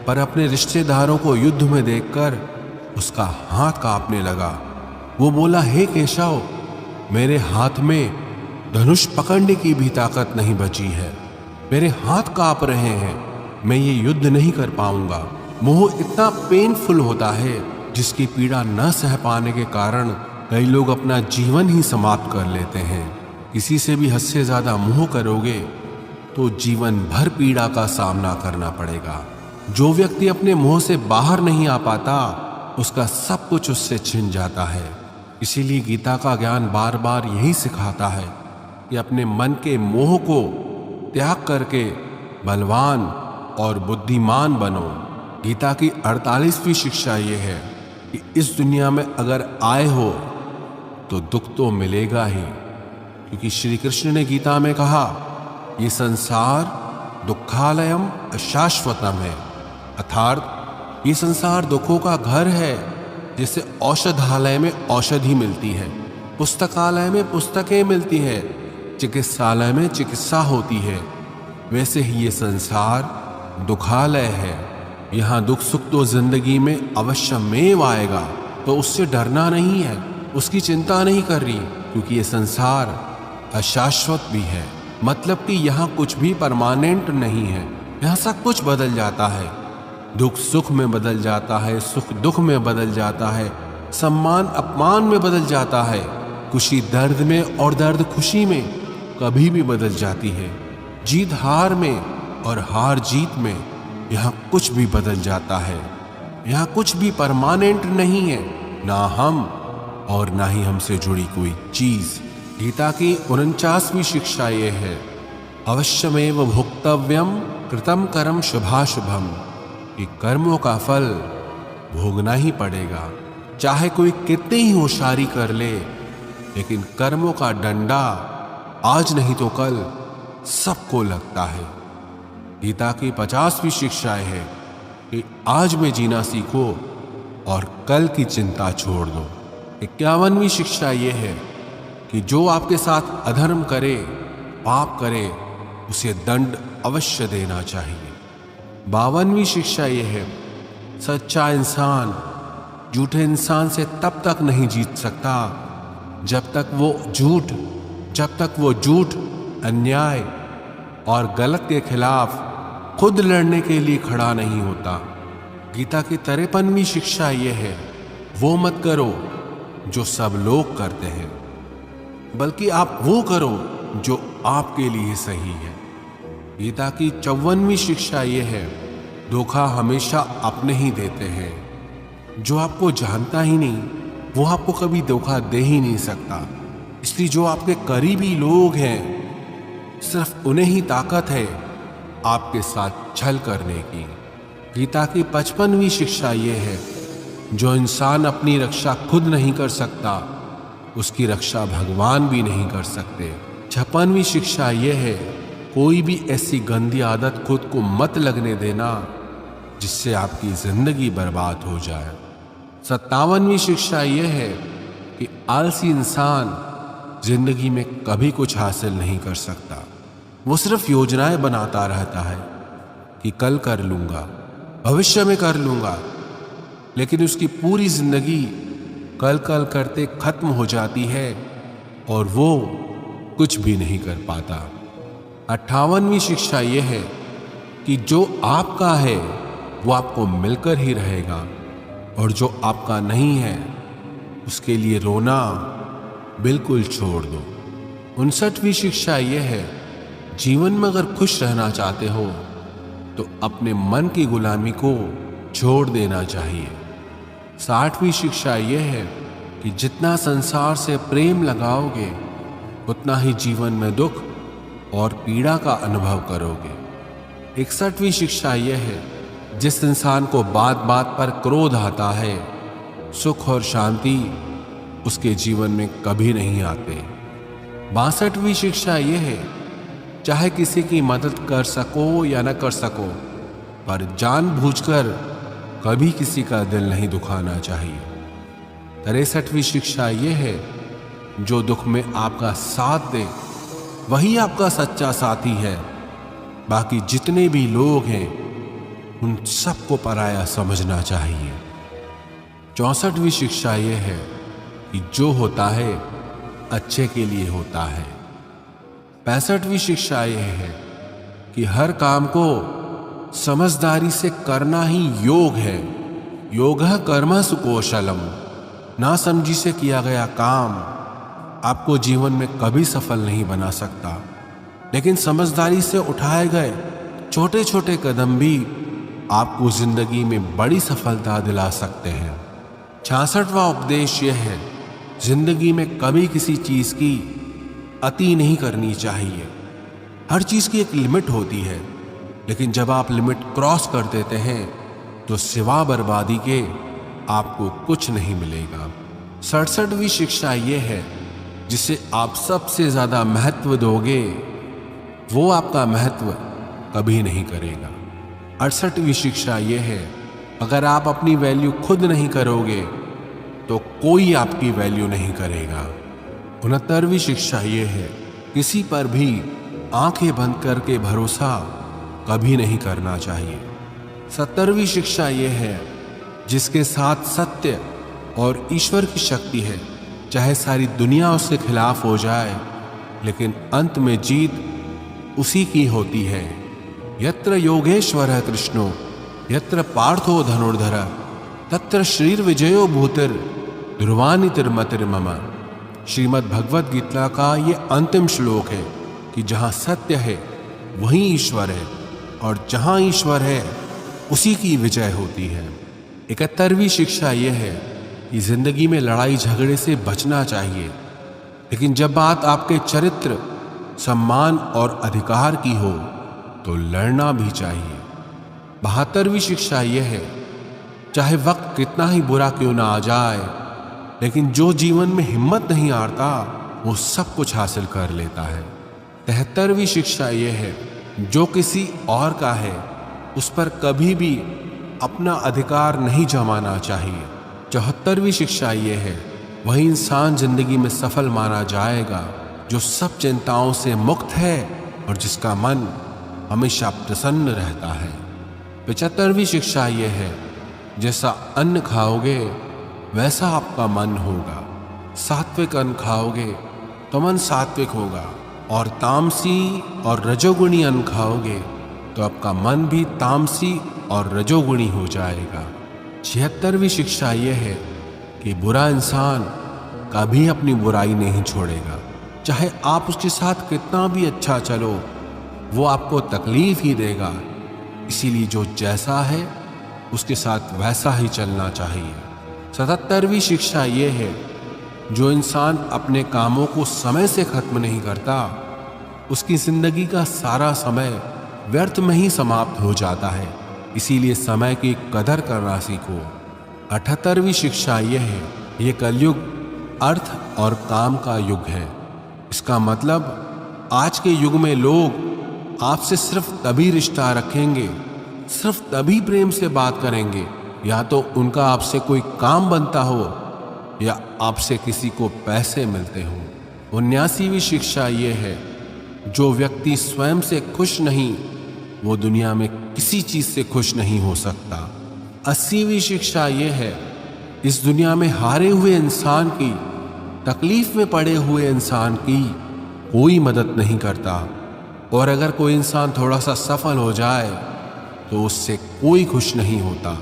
पर अपने रिश्तेदारों को युद्ध में देखकर उसका हाथ कांपने लगा। वो बोला, हे केशव, मेरे हाथ में धनुष पकड़ने की भी ताकत नहीं बची है, मेरे हाथ कांप रहे हैं, मैं ये युद्ध नहीं कर पाऊंगा। मोह इतना पेनफुल होता है जिसकी पीड़ा न सह पाने के कारण कई लोग अपना जीवन ही समाप्त कर लेते हैं। किसी से भी हद से ज्यादा मोह करोगे तो जीवन भर पीड़ा का सामना करना पड़ेगा। जो व्यक्ति अपने मोह से बाहर नहीं आ पाता, उसका सब कुछ उससे छिन जाता है। इसीलिए गीता का ज्ञान बार बार यही सिखाता है कि अपने मन के मोह को त्याग करके बलवान और बुद्धिमान बनो। गीता की 48वीं शिक्षा यह है कि इस दुनिया में अगर आए हो तो दुख तो मिलेगा ही, क्योंकि श्री कृष्ण ने गीता में कहा, ये संसार दुखालयम अशाश्वतम है, अर्थात ये संसार दुखों का घर है। जैसे औषधालय में औषधि मिलती है, पुस्तकालय में पुस्तकें मिलती है, चिकित्सालय में चिकित्सा होती है, वैसे ही ये संसार दुखालय है। यहाँ दुख सुख तो जिंदगी में अवश्यमेव आएगा, तो उससे डरना नहीं है, उसकी चिंता नहीं कर रही, क्योंकि ये संसार अशाश्वत भी है। मतलब कि यहाँ कुछ भी परमानेंट नहीं है, यहाँ सब कुछ बदल जाता है। दुख सुख में बदल जाता है, सुख दुख में बदल जाता है, सम्मान अपमान में बदल जाता है, खुशी दर्द में और दर्द खुशी में कभी भी बदल जाती है। जीत हार में और हार जीत में यहाँ कुछ भी बदल जाता है। यहाँ कुछ भी परमानेंट नहीं है, ना हम और ना ही हमसे जुड़ी कोई चीज। गीता की 49वीं शिक्षा ये है, अवश्यमेव भोक्तव्यम कृतम कर्म शुभाशुभम, कि कर्मों का फल भोगना ही पड़ेगा। चाहे कोई कितनी ही होशियारी कर ले, लेकिन कर्मों का डंडा आज नहीं तो कल सबको लगता है। गीता की 50वीं शिक्षा है कि आज में जीना सीखो और कल की चिंता छोड़ दो। 51वीं शिक्षा यह है कि जो आपके साथ अधर्म करे, पाप करे, उसे दंड अवश्य देना चाहिए। 52वीं शिक्षा यह है, सच्चा इंसान झूठे इंसान से तब तक नहीं जीत सकता जब तक वो झूठ, अन्याय और गलत के खिलाफ खुद लड़ने के लिए खड़ा नहीं होता। गीता की 53वीं शिक्षा यह है, वो मत करो जो सब लोग करते हैं, बल्कि आप वो करो जो आपके लिए सही है। गीता की 54वीं शिक्षा यह है धोखा हमेशा अपने ही देते हैं। जो आपको जानता ही नहीं वो आपको कभी धोखा दे ही नहीं सकता। इसलिए जो आपके करीबी लोग हैं सिर्फ उन्हें ही ताकत है आपके साथ छल करने की। गीता की 55वीं शिक्षा यह है, जो इंसान अपनी रक्षा खुद नहीं कर सकता उसकी रक्षा भगवान भी नहीं कर सकते। 56वीं शिक्षा यह है, कोई भी ऐसी गंदी आदत खुद को मत लगने देना जिससे आपकी जिंदगी बर्बाद हो जाए। 57वीं शिक्षा यह है कि आलसी इंसान जिंदगी में कभी कुछ हासिल नहीं कर सकता। वो सिर्फ योजनाएं बनाता रहता है कि कल कर लूंगा, भविष्य में कर लूंगा, लेकिन उसकी पूरी जिंदगी कल कल करते खत्म हो जाती है और वो कुछ भी नहीं कर पाता। 58वीं शिक्षा यह है कि जो आपका है वो आपको मिलकर ही रहेगा और जो आपका नहीं है उसके लिए रोना बिल्कुल छोड़ दो। 59वीं शिक्षा यह है, जीवन में अगर खुश रहना चाहते हो तो अपने मन की गुलामी को छोड़ देना चाहिए। 60वीं शिक्षा यह है कि जितना संसार से प्रेम लगाओगे उतना ही जीवन में दुख और पीड़ा का अनुभव करोगे। 61वीं शिक्षा यह है, जिस इंसान को बात बात पर क्रोध आता है सुख और शांति उसके जीवन में कभी नहीं आते। 62वीं शिक्षा यह है, चाहे किसी की मदद कर सको या न कर सको पर जानबूझकर कभी किसी का दिल नहीं दुखाना चाहिए। 63वीं शिक्षा यह है, जो दुख में आपका साथ दे वही आपका सच्चा साथी है। बाकी जितने भी लोग हैं उन सबको पराया समझना चाहिए। 64वीं शिक्षा यह है कि जो होता है अच्छे के लिए होता है। 65वीं शिक्षा यह है कि हर काम को समझदारी से करना ही योग है। योगः कर्मसु कौशलम। ना समझी से किया गया काम आपको जीवन में कभी सफल नहीं बना सकता, लेकिन समझदारी से उठाए गए छोटे छोटे कदम भी आपको जिंदगी में बड़ी सफलता दिला सकते हैं। 66वां उपदेश यह है, जिंदगी में कभी किसी चीज की अति नहीं करनी चाहिए। हर चीज की एक लिमिट होती है, लेकिन जब आप लिमिट क्रॉस कर देते हैं तो सिवा बर्बादी के आपको कुछ नहीं मिलेगा। 67वीं शिक्षा यह है, जिसे आप सबसे ज्यादा महत्व दोगे वो आपका महत्व कभी नहीं करेगा। 68वीं शिक्षा यह है, अगर आप अपनी वैल्यू खुद नहीं करोगे तो कोई आपकी वैल्यू नहीं करेगा। 69वीं शिक्षा यह है, किसी पर भी आंखें बंद करके भरोसा कभी नहीं करना चाहिए। 70वीं शिक्षा यह है, जिसके साथ सत्य और ईश्वर की शक्ति है, चाहे सारी दुनिया उसके खिलाफ हो जाए लेकिन अंत में जीत उसी की होती है। यत्र योगेश्वर कृष्णो यत्र पार्थो धनुर्धर तत्र श्रीर विजयो भूतिर ध्रुवानि तिर्मतिर मम। श्रीमद् भगवद गीता का ये अंतिम श्लोक है कि जहाँ सत्य है वहीं ईश्वर है और जहाँ ईश्वर है उसी की विजय होती है। 71वीं शिक्षा यह है कि जिंदगी में लड़ाई झगड़े से बचना चाहिए, लेकिन जब बात आपके चरित्र, सम्मान और अधिकार की हो तो लड़ना भी चाहिए। 72वीं शिक्षा यह है, चाहे वक्त कितना ही बुरा क्यों ना आ जाए, लेकिन जो जीवन में हिम्मत नहीं हारता वो सब कुछ हासिल कर लेता है। 73वीं शिक्षा यह है, जो किसी और का है उस पर कभी भी अपना अधिकार नहीं जमाना चाहिए। 74वीं शिक्षा यह है, वही इंसान जिंदगी में सफल माना जाएगा जो सब चिंताओं से मुक्त है और जिसका मन हमेशा प्रसन्न रहता है। 75वीं शिक्षा यह है, जैसा अन्न खाओगे वैसा आपका मन होगा। सात्विक अन्न खाओगे तो मन सात्विक होगा और तामसी और रजोगुणी अन्न खाओगे तो आपका मन भी तामसी और रजोगुणी हो जाएगा। 76वीं शिक्षा यह है कि बुरा इंसान कभी अपनी बुराई नहीं छोड़ेगा, चाहे आप उसके साथ कितना भी अच्छा चलो वो आपको तकलीफ ही देगा। इसीलिए जो जैसा है उसके साथ वैसा ही चलना चाहिए। 77वीं शिक्षा ये है, जो इंसान अपने कामों को समय से खत्म नहीं करता उसकी जिंदगी का सारा समय व्यर्थ में ही समाप्त हो जाता है। इसीलिए समय की कदर करना सीखो। 78वीं शिक्षा यह है, ये कलयुग अर्थ और काम का युग है। इसका मतलब आज के युग में लोग आपसे सिर्फ तभी रिश्ता रखेंगे, सिर्फ तभी प्रेम से बात करेंगे, या तो उनका आपसे कोई काम बनता हो या आपसे किसी को पैसे मिलते हो। 79वीं शिक्षा ये है, जो व्यक्ति स्वयं से खुश नहीं वो दुनिया में किसी चीज से खुश नहीं हो सकता। 80वीं शिक्षा ये है, इस दुनिया में हारे हुए इंसान की, तकलीफ में पड़े हुए इंसान की कोई मदद नहीं करता, और अगर कोई इंसान थोड़ा सा सफल हो जाए तो उससे कोई खुश नहीं होता।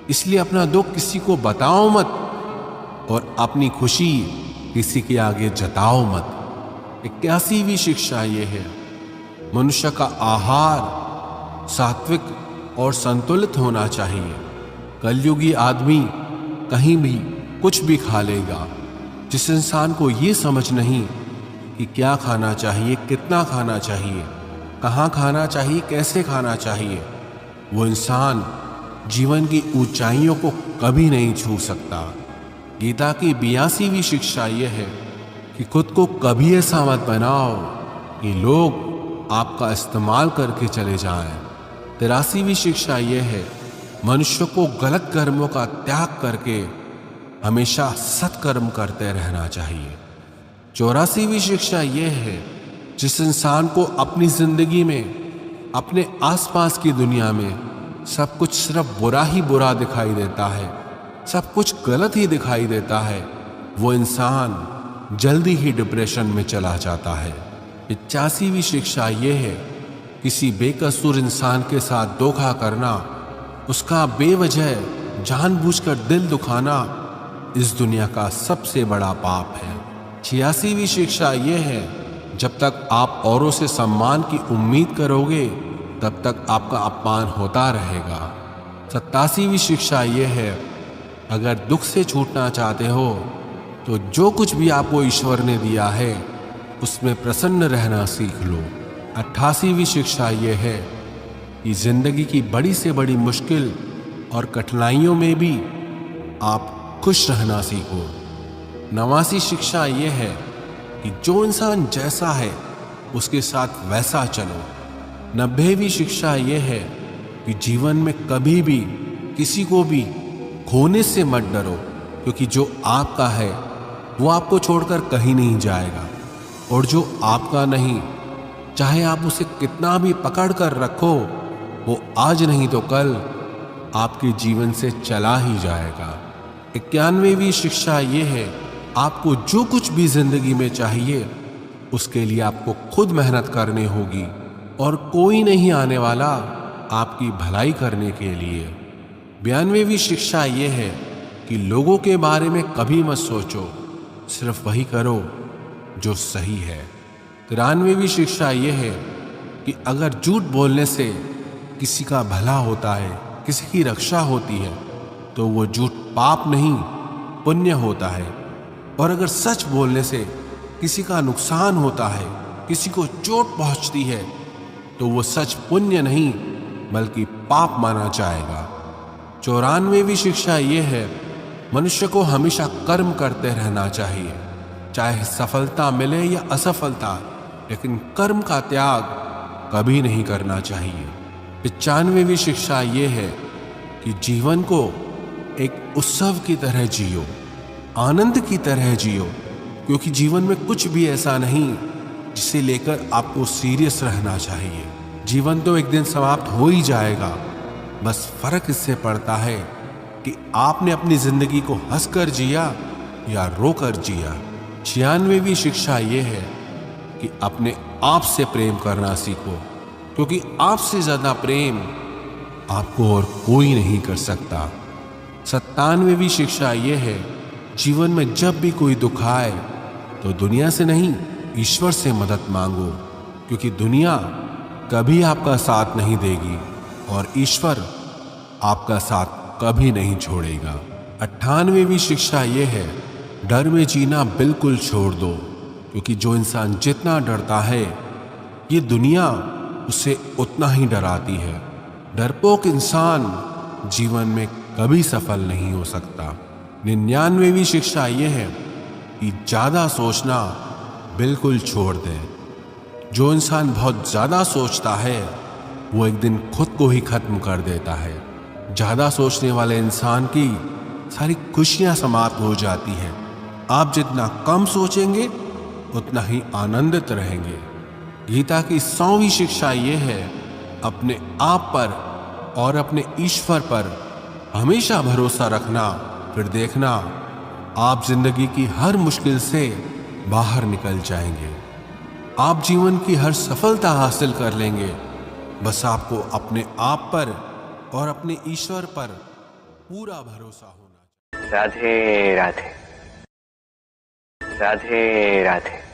इसलिए अपना दुख किसी को बताओ मत और अपनी खुशी किसी के आगे जताओ मत। 81वीं शिक्षा ये है, मनुष्य का आहार सात्विक और संतुलित होना चाहिए। कलयुगी आदमी कहीं भी कुछ भी खा लेगा। जिस इंसान को ये समझ नहीं कि क्या खाना चाहिए, कितना खाना चाहिए, कहाँ खाना चाहिए, कैसे खाना चाहिए, वो इंसान जीवन की ऊंचाइयों को कभी नहीं छू सकता। गीता की 82वीं शिक्षा यह है कि खुद को कभी ऐसा मत बनाओ कि लोग आपका इस्तेमाल करके चले जाएं। 83वीं शिक्षा यह है, मनुष्य को गलत कर्मों का त्याग करके हमेशा सत्कर्म करते रहना चाहिए। 84वीं शिक्षा यह है, जिस इंसान को अपनी जिंदगी में, अपने आसपास की दुनिया में सब कुछ सिर्फ बुरा ही बुरा दिखाई देता है, सब कुछ गलत ही दिखाई देता है, वो इंसान जल्दी ही डिप्रेशन में चला जाता है। 85वीं शिक्षा यह है, किसी बेकसूर इंसान के साथ धोखा करना, उसका बेवजह जानबूझकर दिल दुखाना इस दुनिया का सबसे बड़ा पाप है। 86वीं शिक्षा यह है, जब तक आप औरों से सम्मान की उम्मीद करोगे तब तक आपका अपमान होता रहेगा। 87वीं शिक्षा यह है, अगर दुख से छूटना चाहते हो तो जो कुछ भी आपको ईश्वर ने दिया है उसमें प्रसन्न रहना सीख लो। 88वीं शिक्षा यह है कि जिंदगी की बड़ी से बड़ी मुश्किल और कठिनाइयों में भी आप खुश रहना सीखो। 89वीं शिक्षा यह है कि जो इंसान जैसा है उसके साथ वैसा चलो। 90वीं शिक्षा यह है कि जीवन में कभी भी किसी को भी खोने से मत डरो, क्योंकि जो आपका है वो आपको छोड़कर कहीं नहीं जाएगा, और जो आपका नहीं, चाहे आप उसे कितना भी पकड़ कर रखो, वो आज नहीं तो कल आपके जीवन से चला ही जाएगा। 91वीं शिक्षा ये है, आपको जो कुछ भी जिंदगी में चाहिए उसके लिए आपको खुद मेहनत करनी होगी, और कोई नहीं आने वाला आपकी भलाई करने के लिए। 92वीं शिक्षा ये है कि लोगों के बारे में कभी मत सोचो, सिर्फ वही करो जो सही है। 93वीं शिक्षा ये है कि अगर झूठ बोलने से किसी का भला होता है, किसी की रक्षा होती है, तो वो झूठ पाप नहीं पुण्य होता है, और अगर सच बोलने से किसी का नुकसान होता है, किसी को चोट पहुंचती है, तो वो सच पुण्य नहीं बल्कि पाप माना जाएगा। 94वीं शिक्षा ये है, मनुष्य को हमेशा कर्म करते रहना चाहिए, चाहे सफलता मिले या असफलता, लेकिन कर्म का त्याग कभी नहीं करना चाहिए। 95वीं शिक्षा ये है कि जीवन को एक उत्सव की तरह जियो, आनंद की तरह जियो, क्योंकि जीवन में कुछ भी ऐसा नहीं जिसे लेकर आपको सीरियस रहना चाहिए। जीवन तो एक दिन समाप्त हो ही जाएगा, बस फर्क इससे पड़ता है कि आपने अपनी जिंदगी को हंसकर जिया या रोकर जिया। 96वीं शिक्षा ये है कि अपने आप से प्रेम करना सीखो, क्योंकि आपसे ज्यादा प्रेम आपको और कोई नहीं कर सकता। 97वीं शिक्षा ये है, जीवन में जब भी कोई दुख आए तो दुनिया से नहीं, ईश्वर से मदद मांगो, क्योंकि दुनिया कभी आपका साथ नहीं देगी, और ईश्वर आपका साथ कभी नहीं छोड़ेगा। 98वीं शिक्षा यह है, डर में जीना बिल्कुल छोड़ दो, क्योंकि जो इंसान जितना डरता है ये दुनिया उसे उतना ही डराती है। डरपोक इंसान जीवन में कभी सफल नहीं हो सकता। 99वीं शिक्षा यह है कि ज़्यादा सोचना बिल्कुल छोड़ दें। जो इंसान बहुत ज़्यादा सोचता है वो एक दिन खुद को ही खत्म कर देता है। ज़्यादा सोचने वाले इंसान की सारी खुशियां समाप्त हो जाती हैं। आप जितना कम सोचेंगे उतना ही आनंदित रहेंगे। गीता की 100वीं शिक्षा यह है, अपने आप पर और अपने ईश्वर पर हमेशा भरोसा रखना, फिर देखना आप जिंदगी की हर मुश्किल से बाहर निकल जाएंगे। आप जीवन की हर सफलता हासिल कर लेंगे। बस आपको अपने आप पर और अपने ईश्वर पर पूरा भरोसा होना। राधे राधे, राधे राधे।